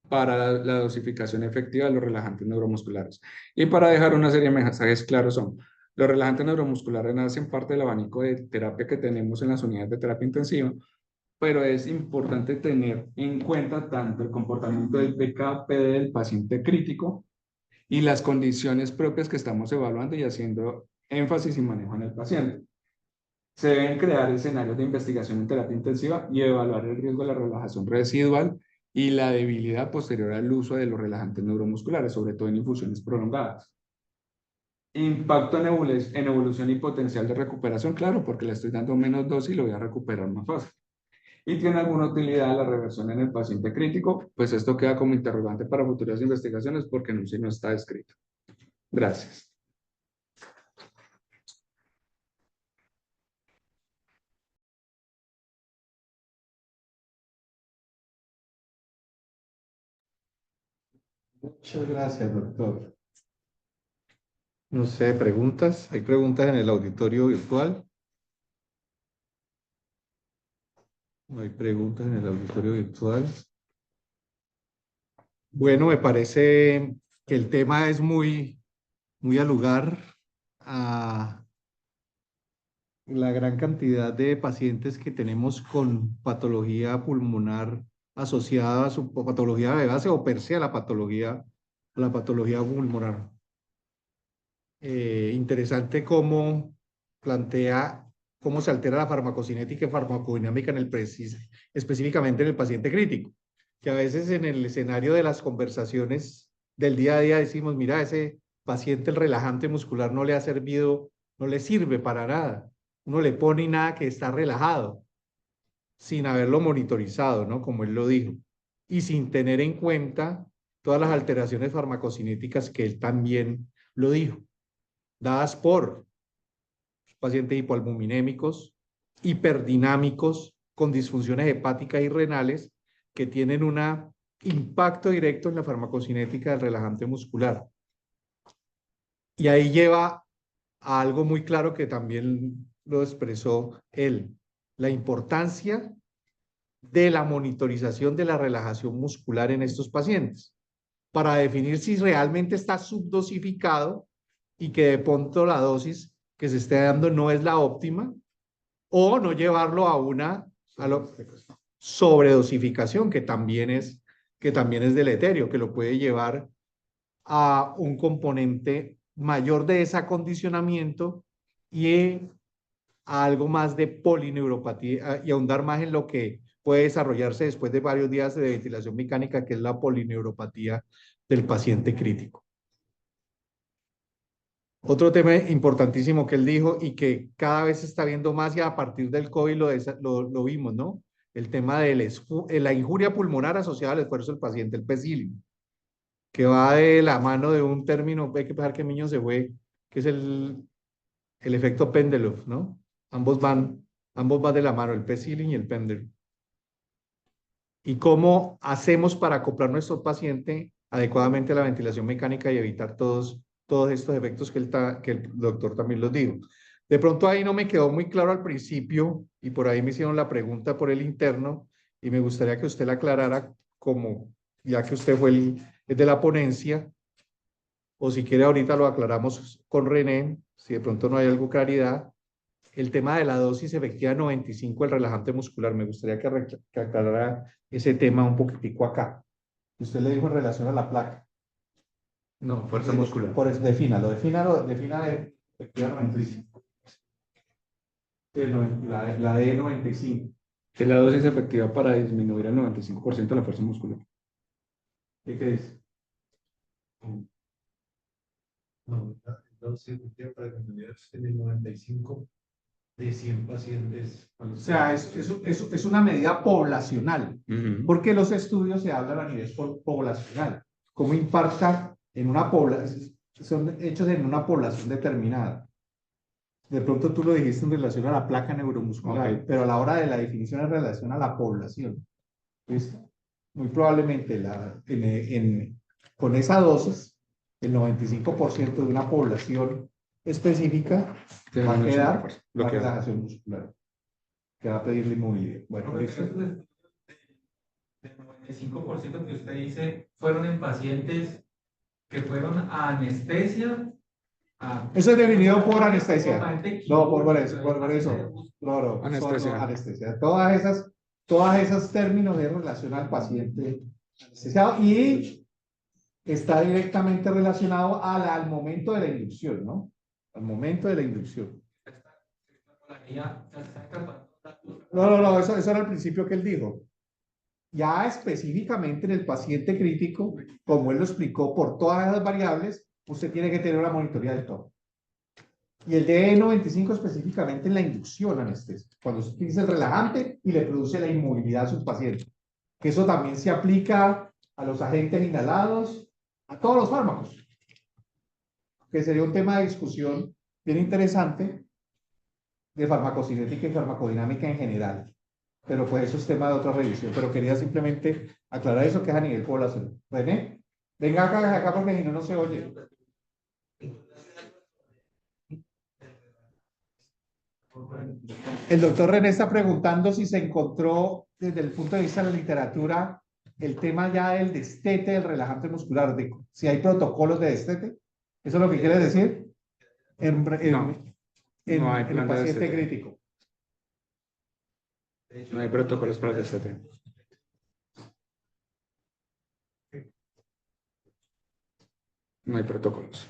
para la dosificación efectiva de los relajantes neuromusculares. Y para dejar una serie de mensajes claros son, los relajantes neuromusculares hacen parte del abanico de terapia que tenemos en las unidades de terapia intensiva, pero es importante tener en cuenta tanto el comportamiento del PK-PD del paciente crítico y las condiciones propias que estamos evaluando y haciendo énfasis y manejo en el paciente. Se deben crear escenarios de investigación en terapia intensiva y evaluar el riesgo de la relajación residual y la debilidad posterior al uso de los relajantes neuromusculares, sobre todo en infusiones prolongadas. Impacto en evolución y potencial de recuperación, claro, porque le estoy dando menos dosis y lo voy a recuperar más fácil. ¿Y tiene alguna utilidad la reversión en el paciente crítico? Pues esto queda como interrogante para futuras investigaciones porque no está escrito. Gracias. Muchas gracias, doctor. No sé, preguntas. ¿Hay preguntas en el auditorio virtual? No hay preguntas en el auditorio virtual. Bueno, me parece que el tema es muy al lugar a la gran cantidad de pacientes que tenemos con patología pulmonar asociada a su patología de base o per se a la patología pulmonar. Interesante cómo plantea cómo se altera la farmacocinética y farmacodinámica específicamente en el paciente crítico, que a veces en el escenario de las conversaciones del día a día decimos, mira, ese paciente el relajante muscular no le ha servido, no le sirve para nada. Uno le pone nada que está relajado, sin haberlo monitorizado, ¿no? Como él lo dijo, y sin tener en cuenta todas las alteraciones farmacocinéticas que él también lo dijo, dadas por pacientes hipoalbuminémicos, hiperdinámicos, con disfunciones hepáticas y renales, que tienen un impacto directo en la farmacocinética del relajante muscular. Y ahí lleva a algo muy claro que también lo expresó él, la importancia de la monitorización de la relajación muscular en estos pacientes, para definir si realmente está subdosificado y que de pronto la dosis que se esté dando no es la óptima, o no llevarlo a una sobredosificación, que también es deleterio, que lo puede llevar a un componente mayor de desacondicionamiento y a algo más de polineuropatía y ahondar más en lo que puede desarrollarse después de varios días de ventilación mecánica, que es la polineuropatía del paciente crítico. Otro tema importantísimo que él dijo y que cada vez se está viendo más y a partir del COVID lo vimos, ¿no? El tema de la injuria pulmonar asociada al esfuerzo del paciente, el PECILI, que va de la mano de un término, hay que pensar que Miño se fue, que es el efecto Pendelov, ¿no? Ambos van de la mano, el PECILI y el Pendelov. ¿Y cómo hacemos para acoplar nuestro paciente adecuadamente a la ventilación mecánica y evitar todos estos efectos que el doctor también los dijo? De pronto ahí no me quedó muy claro al principio y por ahí me hicieron la pregunta por el interno y me gustaría que usted la aclarara como, ya que usted fue el de la ponencia, o si quiere ahorita lo aclaramos con René, si de pronto no hay algo claridad, el tema de la dosis efectiva 95 del relajante muscular. Me gustaría que aclarara ese tema un poquitico acá. Usted le dijo en relación a la placa. No, fuerza muscular. Por eso, defínalo de efectiva 95. La de 95. Es la dosis efectiva para disminuir el 95% de la fuerza muscular. ¿Qué es? No, la dosis efectiva para disminuir en el 95 de 100 pacientes. O sea, es una medida poblacional, porque los estudios se hablan a nivel poblacional. ¿Cómo impacta en una población? Son hechos en una población determinada. De pronto tú lo dijiste en relación a la placa neuromuscular, Ok. pero a la hora de la definición en relación a la población. ¿Listo? Muy probablemente con esa dosis, el 95% de una población específica va a quedar la relajación muscular, que va a pedir la inmovilidad. Bueno, Del ¿listo? 95% que usted dice fueron en pacientes que fueron a anestesia. Eso es definido por anestesia. Totalmente No, por quirúrgico, eso. No, Anestesia. solo anestesia. Todas esas términos de relación al paciente anestesiado y está directamente relacionado al momento de la inducción, ¿no? Al momento de la inducción. No, eso era el principio que él dijo. Ya específicamente en el paciente crítico, como él lo explicó, por todas esas variables, usted tiene que tener una monitoría del tono. Y el de 95 específicamente en la inducción anestésica, cuando se utiliza el relajante y le produce la inmovilidad a su paciente. Que eso también se aplica a los agentes inhalados, a todos los fármacos. Que sería un tema de discusión bien interesante de farmacocinética y farmacodinámica en general. Pero pues eso es tema de otra revisión. Pero quería simplemente aclarar eso que es a nivel poblacional. René, venga acá porque si no, no se oye. El doctor René está preguntando si se encontró desde el punto de vista de la literatura el tema ya del destete del relajante muscular, de si hay protocolos de destete. ¿Eso es lo que quiere decir? En No hay el plan de paciente destete. crítico. No hay protocolos para el destete. No hay protocolos.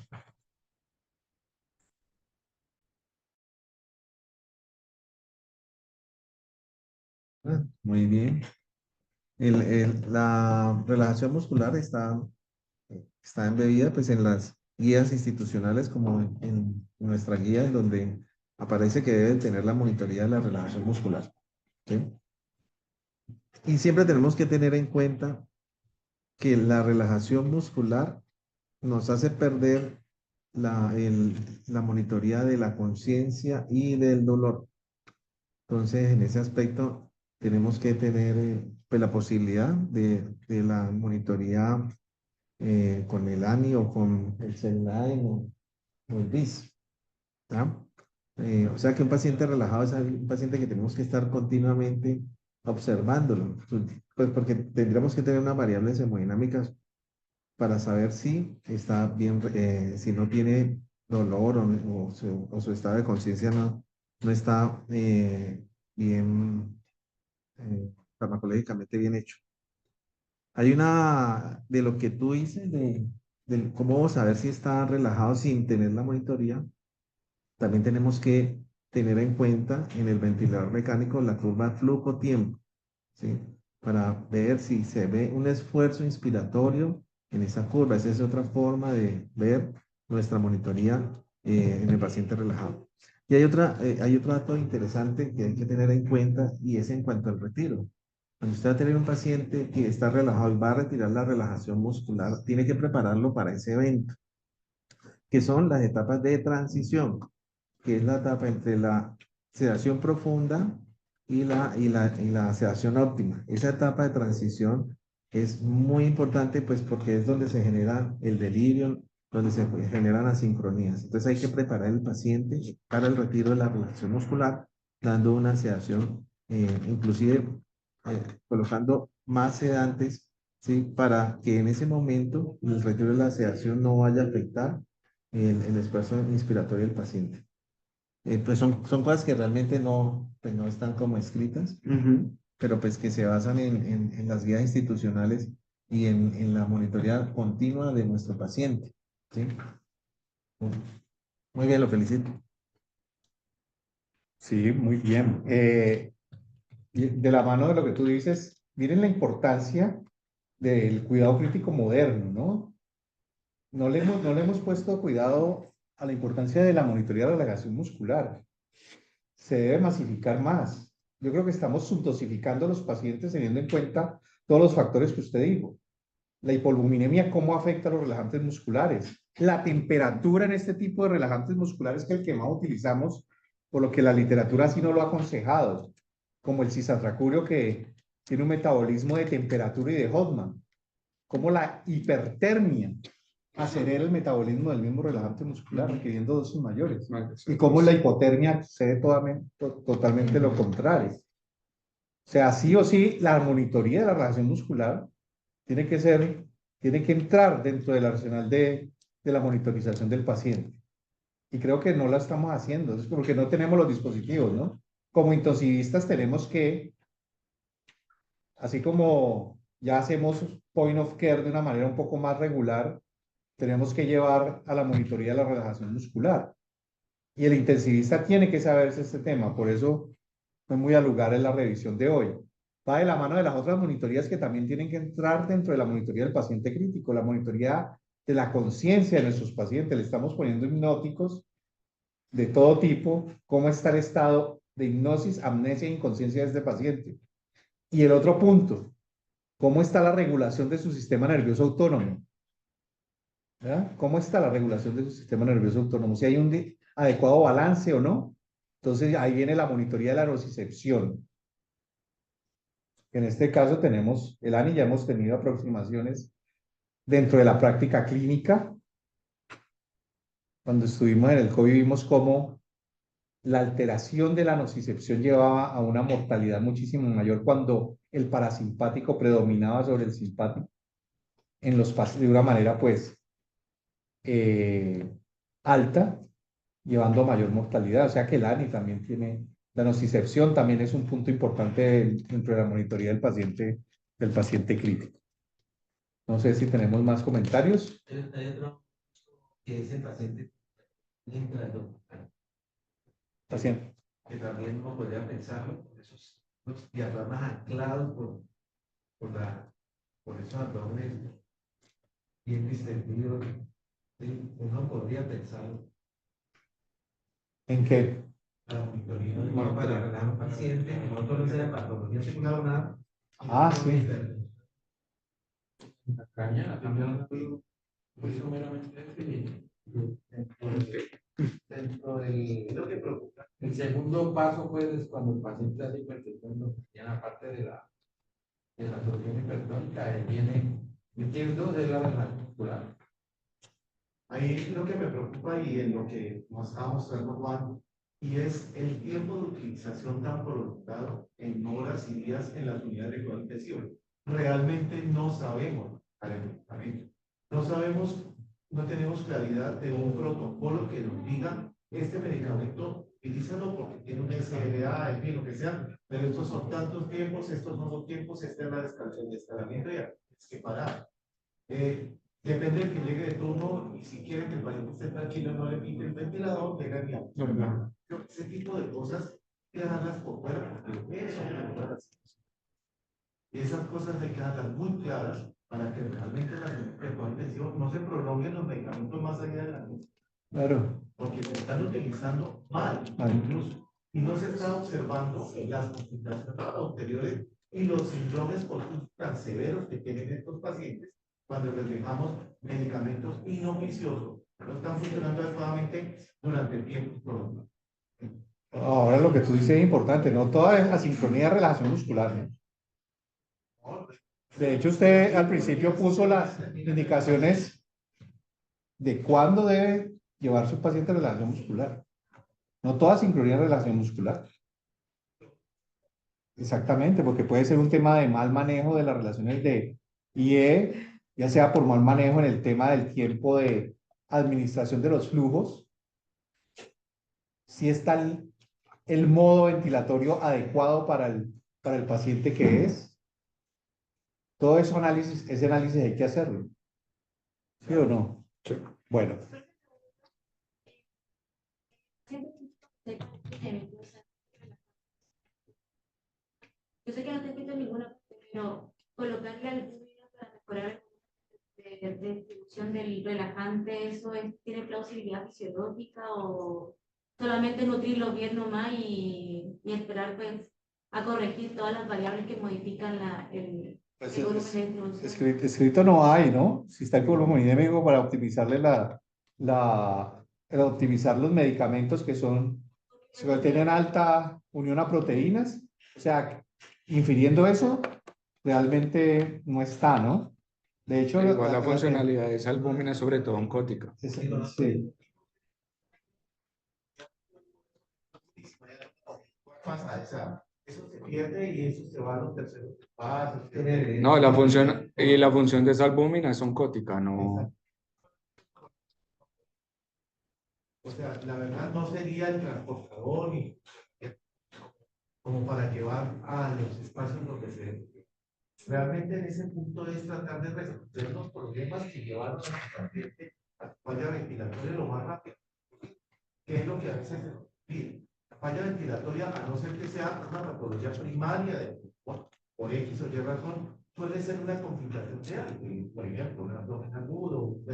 Muy bien. La relajación muscular está embebida pues, en las guías institucionales como en nuestra guía en donde aparece que debe tener la monitoría de la relajación muscular. ¿Sí? Y siempre tenemos que tener en cuenta que la relajación muscular nos hace perder la monitoría de la conciencia y del dolor. Entonces, en ese aspecto, tenemos que tener pues, la posibilidad de la monitoría con el ANI o con el CELAIN o el BIS. ¿tá? O sea que un paciente relajado es un paciente que tenemos que estar continuamente observándolo, pues porque tendríamos que tener unas variables hemodinámicas para saber si está bien, si no tiene dolor o su estado de conciencia no está bien farmacológicamente bien hecho. Hay de lo que tú dices, de cómo saber si está relajado sin tener la monitoría, también tenemos que tener en cuenta en el ventilador mecánico la curva flujo-tiempo, ¿sí? Para ver si se ve un esfuerzo inspiratorio en esa curva. Esa es otra forma de ver nuestra monitoría en el paciente relajado. Y hay otro dato interesante que hay que tener en cuenta y es en cuanto al retiro. Cuando usted va a tener un paciente que está relajado y va a retirar la relajación muscular, tiene que prepararlo para ese evento, que son las etapas de transición, que es la etapa entre la sedación profunda y la sedación óptima. Esa etapa de transición es muy importante, pues, porque es donde se genera el delirio, donde se generan asincronías. Entonces hay que preparar el paciente para el retiro de la relajación muscular, dando una sedación, inclusive colocando más sedantes, ¿sí? Para que en ese momento el retiro de la sedación no vaya a afectar el esfuerzo inspiratorio del paciente. Pues son cosas que realmente no, pues no están como escritas, pero pues que se basan en las guías institucionales y en la monitoría continua de nuestro paciente. ¿Sí? Muy bien, lo felicito. Sí, muy bien. Y de la mano de lo que tú dices, miren la importancia del cuidado crítico moderno, ¿no? No le hemos puesto cuidado a la importancia de la monitoría de la relajación muscular. Se debe masificar más. Yo creo que estamos subdosificando a los pacientes teniendo en cuenta todos los factores que usted dijo. La hipoalbuminemia, cómo afecta a los relajantes musculares. La temperatura en este tipo de relajantes musculares, que es el que más utilizamos, por lo que la literatura así no lo ha aconsejado, como el cisatracurio, que tiene un metabolismo de temperatura y de Hoffman, como la hipertermia acelera el metabolismo del mismo relajante muscular, requiriendo dosis mayores, y como la hipotermia sucede totalmente lo contrario. O sea, sí o sí, la monitoría de la relajación muscular tiene que ser, tiene que entrar dentro del arsenal de la monitorización del paciente. Y creo que no la estamos haciendo, es porque no tenemos los dispositivos, ¿no? Como intensivistas tenemos que, así como ya hacemos point of care de una manera un poco más regular, tenemos que llevar a la monitoría de la relajación muscular. Y el intensivista tiene que saberse este tema, por eso fue muy al lugar en la revisión de hoy. Va de la mano de las otras monitorías que también tienen que entrar dentro de la monitoría del paciente crítico, la monitoría de la conciencia de nuestros pacientes. Le estamos poniendo hipnóticos de todo tipo, cómo está el estado de hipnosis, amnesia e inconsciencia de este paciente. Y el otro punto, cómo está la regulación de su sistema nervioso autónomo. ¿Verdad? ¿Cómo está la regulación de su sistema nervioso autónomo? Si hay un adecuado balance o no. Entonces ahí viene la monitoría de la nocicepción. En este caso tenemos el ANI, ya hemos tenido aproximaciones dentro de la práctica clínica. Cuando estuvimos en el COVID vimos cómo la alteración de la nocicepción llevaba a una mortalidad muchísimo mayor cuando el parasimpático predominaba sobre el simpático en los pacientes de una manera pues alta, llevando a mayor mortalidad. O sea que el ANI también tiene, la nocicepción también es un punto importante dentro de la monitoría del paciente crítico. No sé si tenemos más comentarios. Hay otro que es el paciente Paciente. que también uno podría pensarlo, por esos los diafragmas anclados por esos abdominales bien distendidos. Sí, uno podría pensarlo. ¿En qué? La monitoría para relajar al paciente, que no conoce la patología singular nada. Ah, sí. La caña, también muy someramente dentro de lo que preocupa. El segundo paso, pues, es cuando el paciente hace hipertensión, ya en la parte de la torsión hipertónica, ahí viene, entiendo, de la relajación muscular. Ahí lo que me preocupa y en lo que nos estaba mostrando Juan, y es el tiempo de utilización tan prolongado en horas y días en las unidades de cuidado intensivo. Realmente no sabemos al medicamento. No sabemos, no tenemos claridad de un protocolo que nos diga este medicamento, utilízalo porque tiene un SLA, en fin, lo que sea, pero estos son tantos tiempos, estos no son tiempos, esta es la desescalamiento y es que parar. Depende del que llegue de turno y si quiere que el paciente esté tranquilo, no le pinte el ventilador, llega el día. Ese tipo de cosas hay que dejarlas por fuera porque eso y esas cosas hay que dejarlas muy claras para que realmente la intensivo no se prolonguen los medicamentos más allá de Claro. porque se están utilizando mal, Mal. incluso, y no se está observando las complicaciones posteriores y los síndromes tan severos que tienen estos pacientes cuando les dejamos medicamentos inoficiosos, no están funcionando adecuadamente durante el tiempo prolongado. Ahora lo que tú dices es importante, no toda es asincronía de relajación muscular, ¿no? De hecho, usted al principio puso las indicaciones de cuándo debe llevar su paciente a relajación muscular. No toda sincronía de relajación muscular. Exactamente, porque puede ser un tema de mal manejo de las relaciones de IE, ya sea por mal manejo en el tema del tiempo de administración de los flujos, si está el modo ventilatorio adecuado para el paciente que es. Todo eso ese análisis hay que hacerlo. ¿Sí o no? Sí. Bueno, Yo sé que no te quito ninguna, pero colocarle algún para mejorar de distribución del relajante, tiene plausibilidad fisiológica o solamente nutrirlo bien nomás y esperar pues a corregir todas las variables que modifican el pues volumen de distribución. escrito no hay, ¿no? Si está el volumen endémico para optimizarle optimizar los medicamentos que tienen alta unión a proteínas, o sea, infiriendo eso, realmente no está, ¿no? De hecho, Igual la funcionalidad de esa albúmina es sobre todo oncótica. sí. Pasa, o sea, eso se pierde y eso se va a los terceros pasos. No, la función de esa albúmina es oncótica, no. O sea, la verdad no sería el transportador ni como para llevar a los espacios donde se debe. Realmente en ese punto es tratar de resolver los problemas que llevaron a la paciente a la falla ventilatoria lo más rápido, que es lo que a veces se nos pide. La falla ventilatoria, a no ser que sea una patología primaria de por X o Y razón, suele ser una complicación real, por ejemplo, un abdomen agudo, un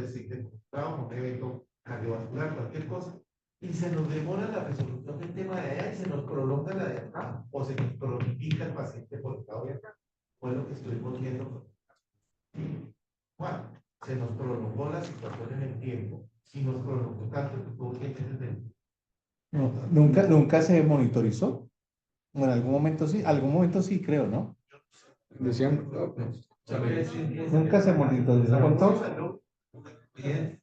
trauma, un evento cardiovascular, cualquier cosa, y se nos demora la resolución del tema de allá y se nos prolonga la de acá, o se nos cronifica el paciente por el lado de acá. Fue lo que estuvimos viendo. Bueno, se nos prolongó la situación en el tiempo, y nos prolongó tanto que tuvo que tener No, nunca se monitorizó. Bueno, algún momento sí creo, ¿no? Decían, Nunca se monitorizó con todo. bien,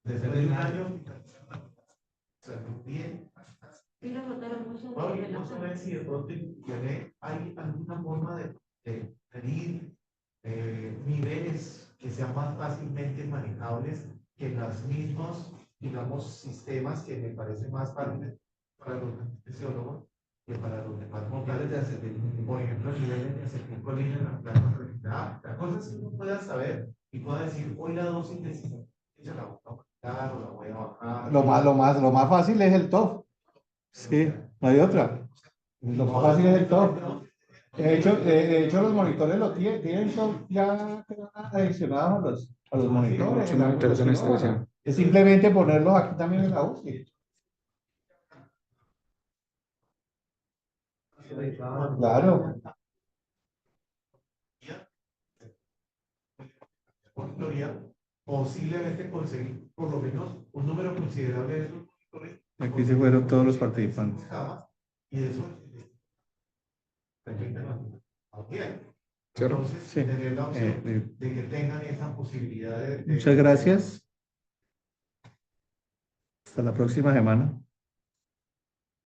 desde el año, salió bien. Sí, lo notaron mucho Bueno, de y no sé si de pronto hay alguna forma de pedir niveles que sean más fácilmente manejables que los mismos, digamos, sistemas que me parecen más fáciles para los anestesiólogos que para los demás mortales de acetilcolina. Por ejemplo, niveles de acetilcolina en la plasma registrada. La cosa es que uno pueda saber y pueda decir, hoy la dosis de cicatriz la voy a aumentar o la voy a bajar. Lo más fácil es el TOF. Sí, no hay otra. Lo más fácil es el TOF. De hecho, los monitores lo tienen TOF ya adicionados a los monitores. muchos monitores de anestesia. Es simplemente ponerlos aquí también en la UCI. Claro. Posiblemente conseguir por lo menos un número considerable de esos monitores. Aquí se fueron todos los participantes. Y de eso bien. Claro. Entonces, Sí. tener la opción de que tengan esa posibilidad de Muchas gracias. Hasta la próxima semana.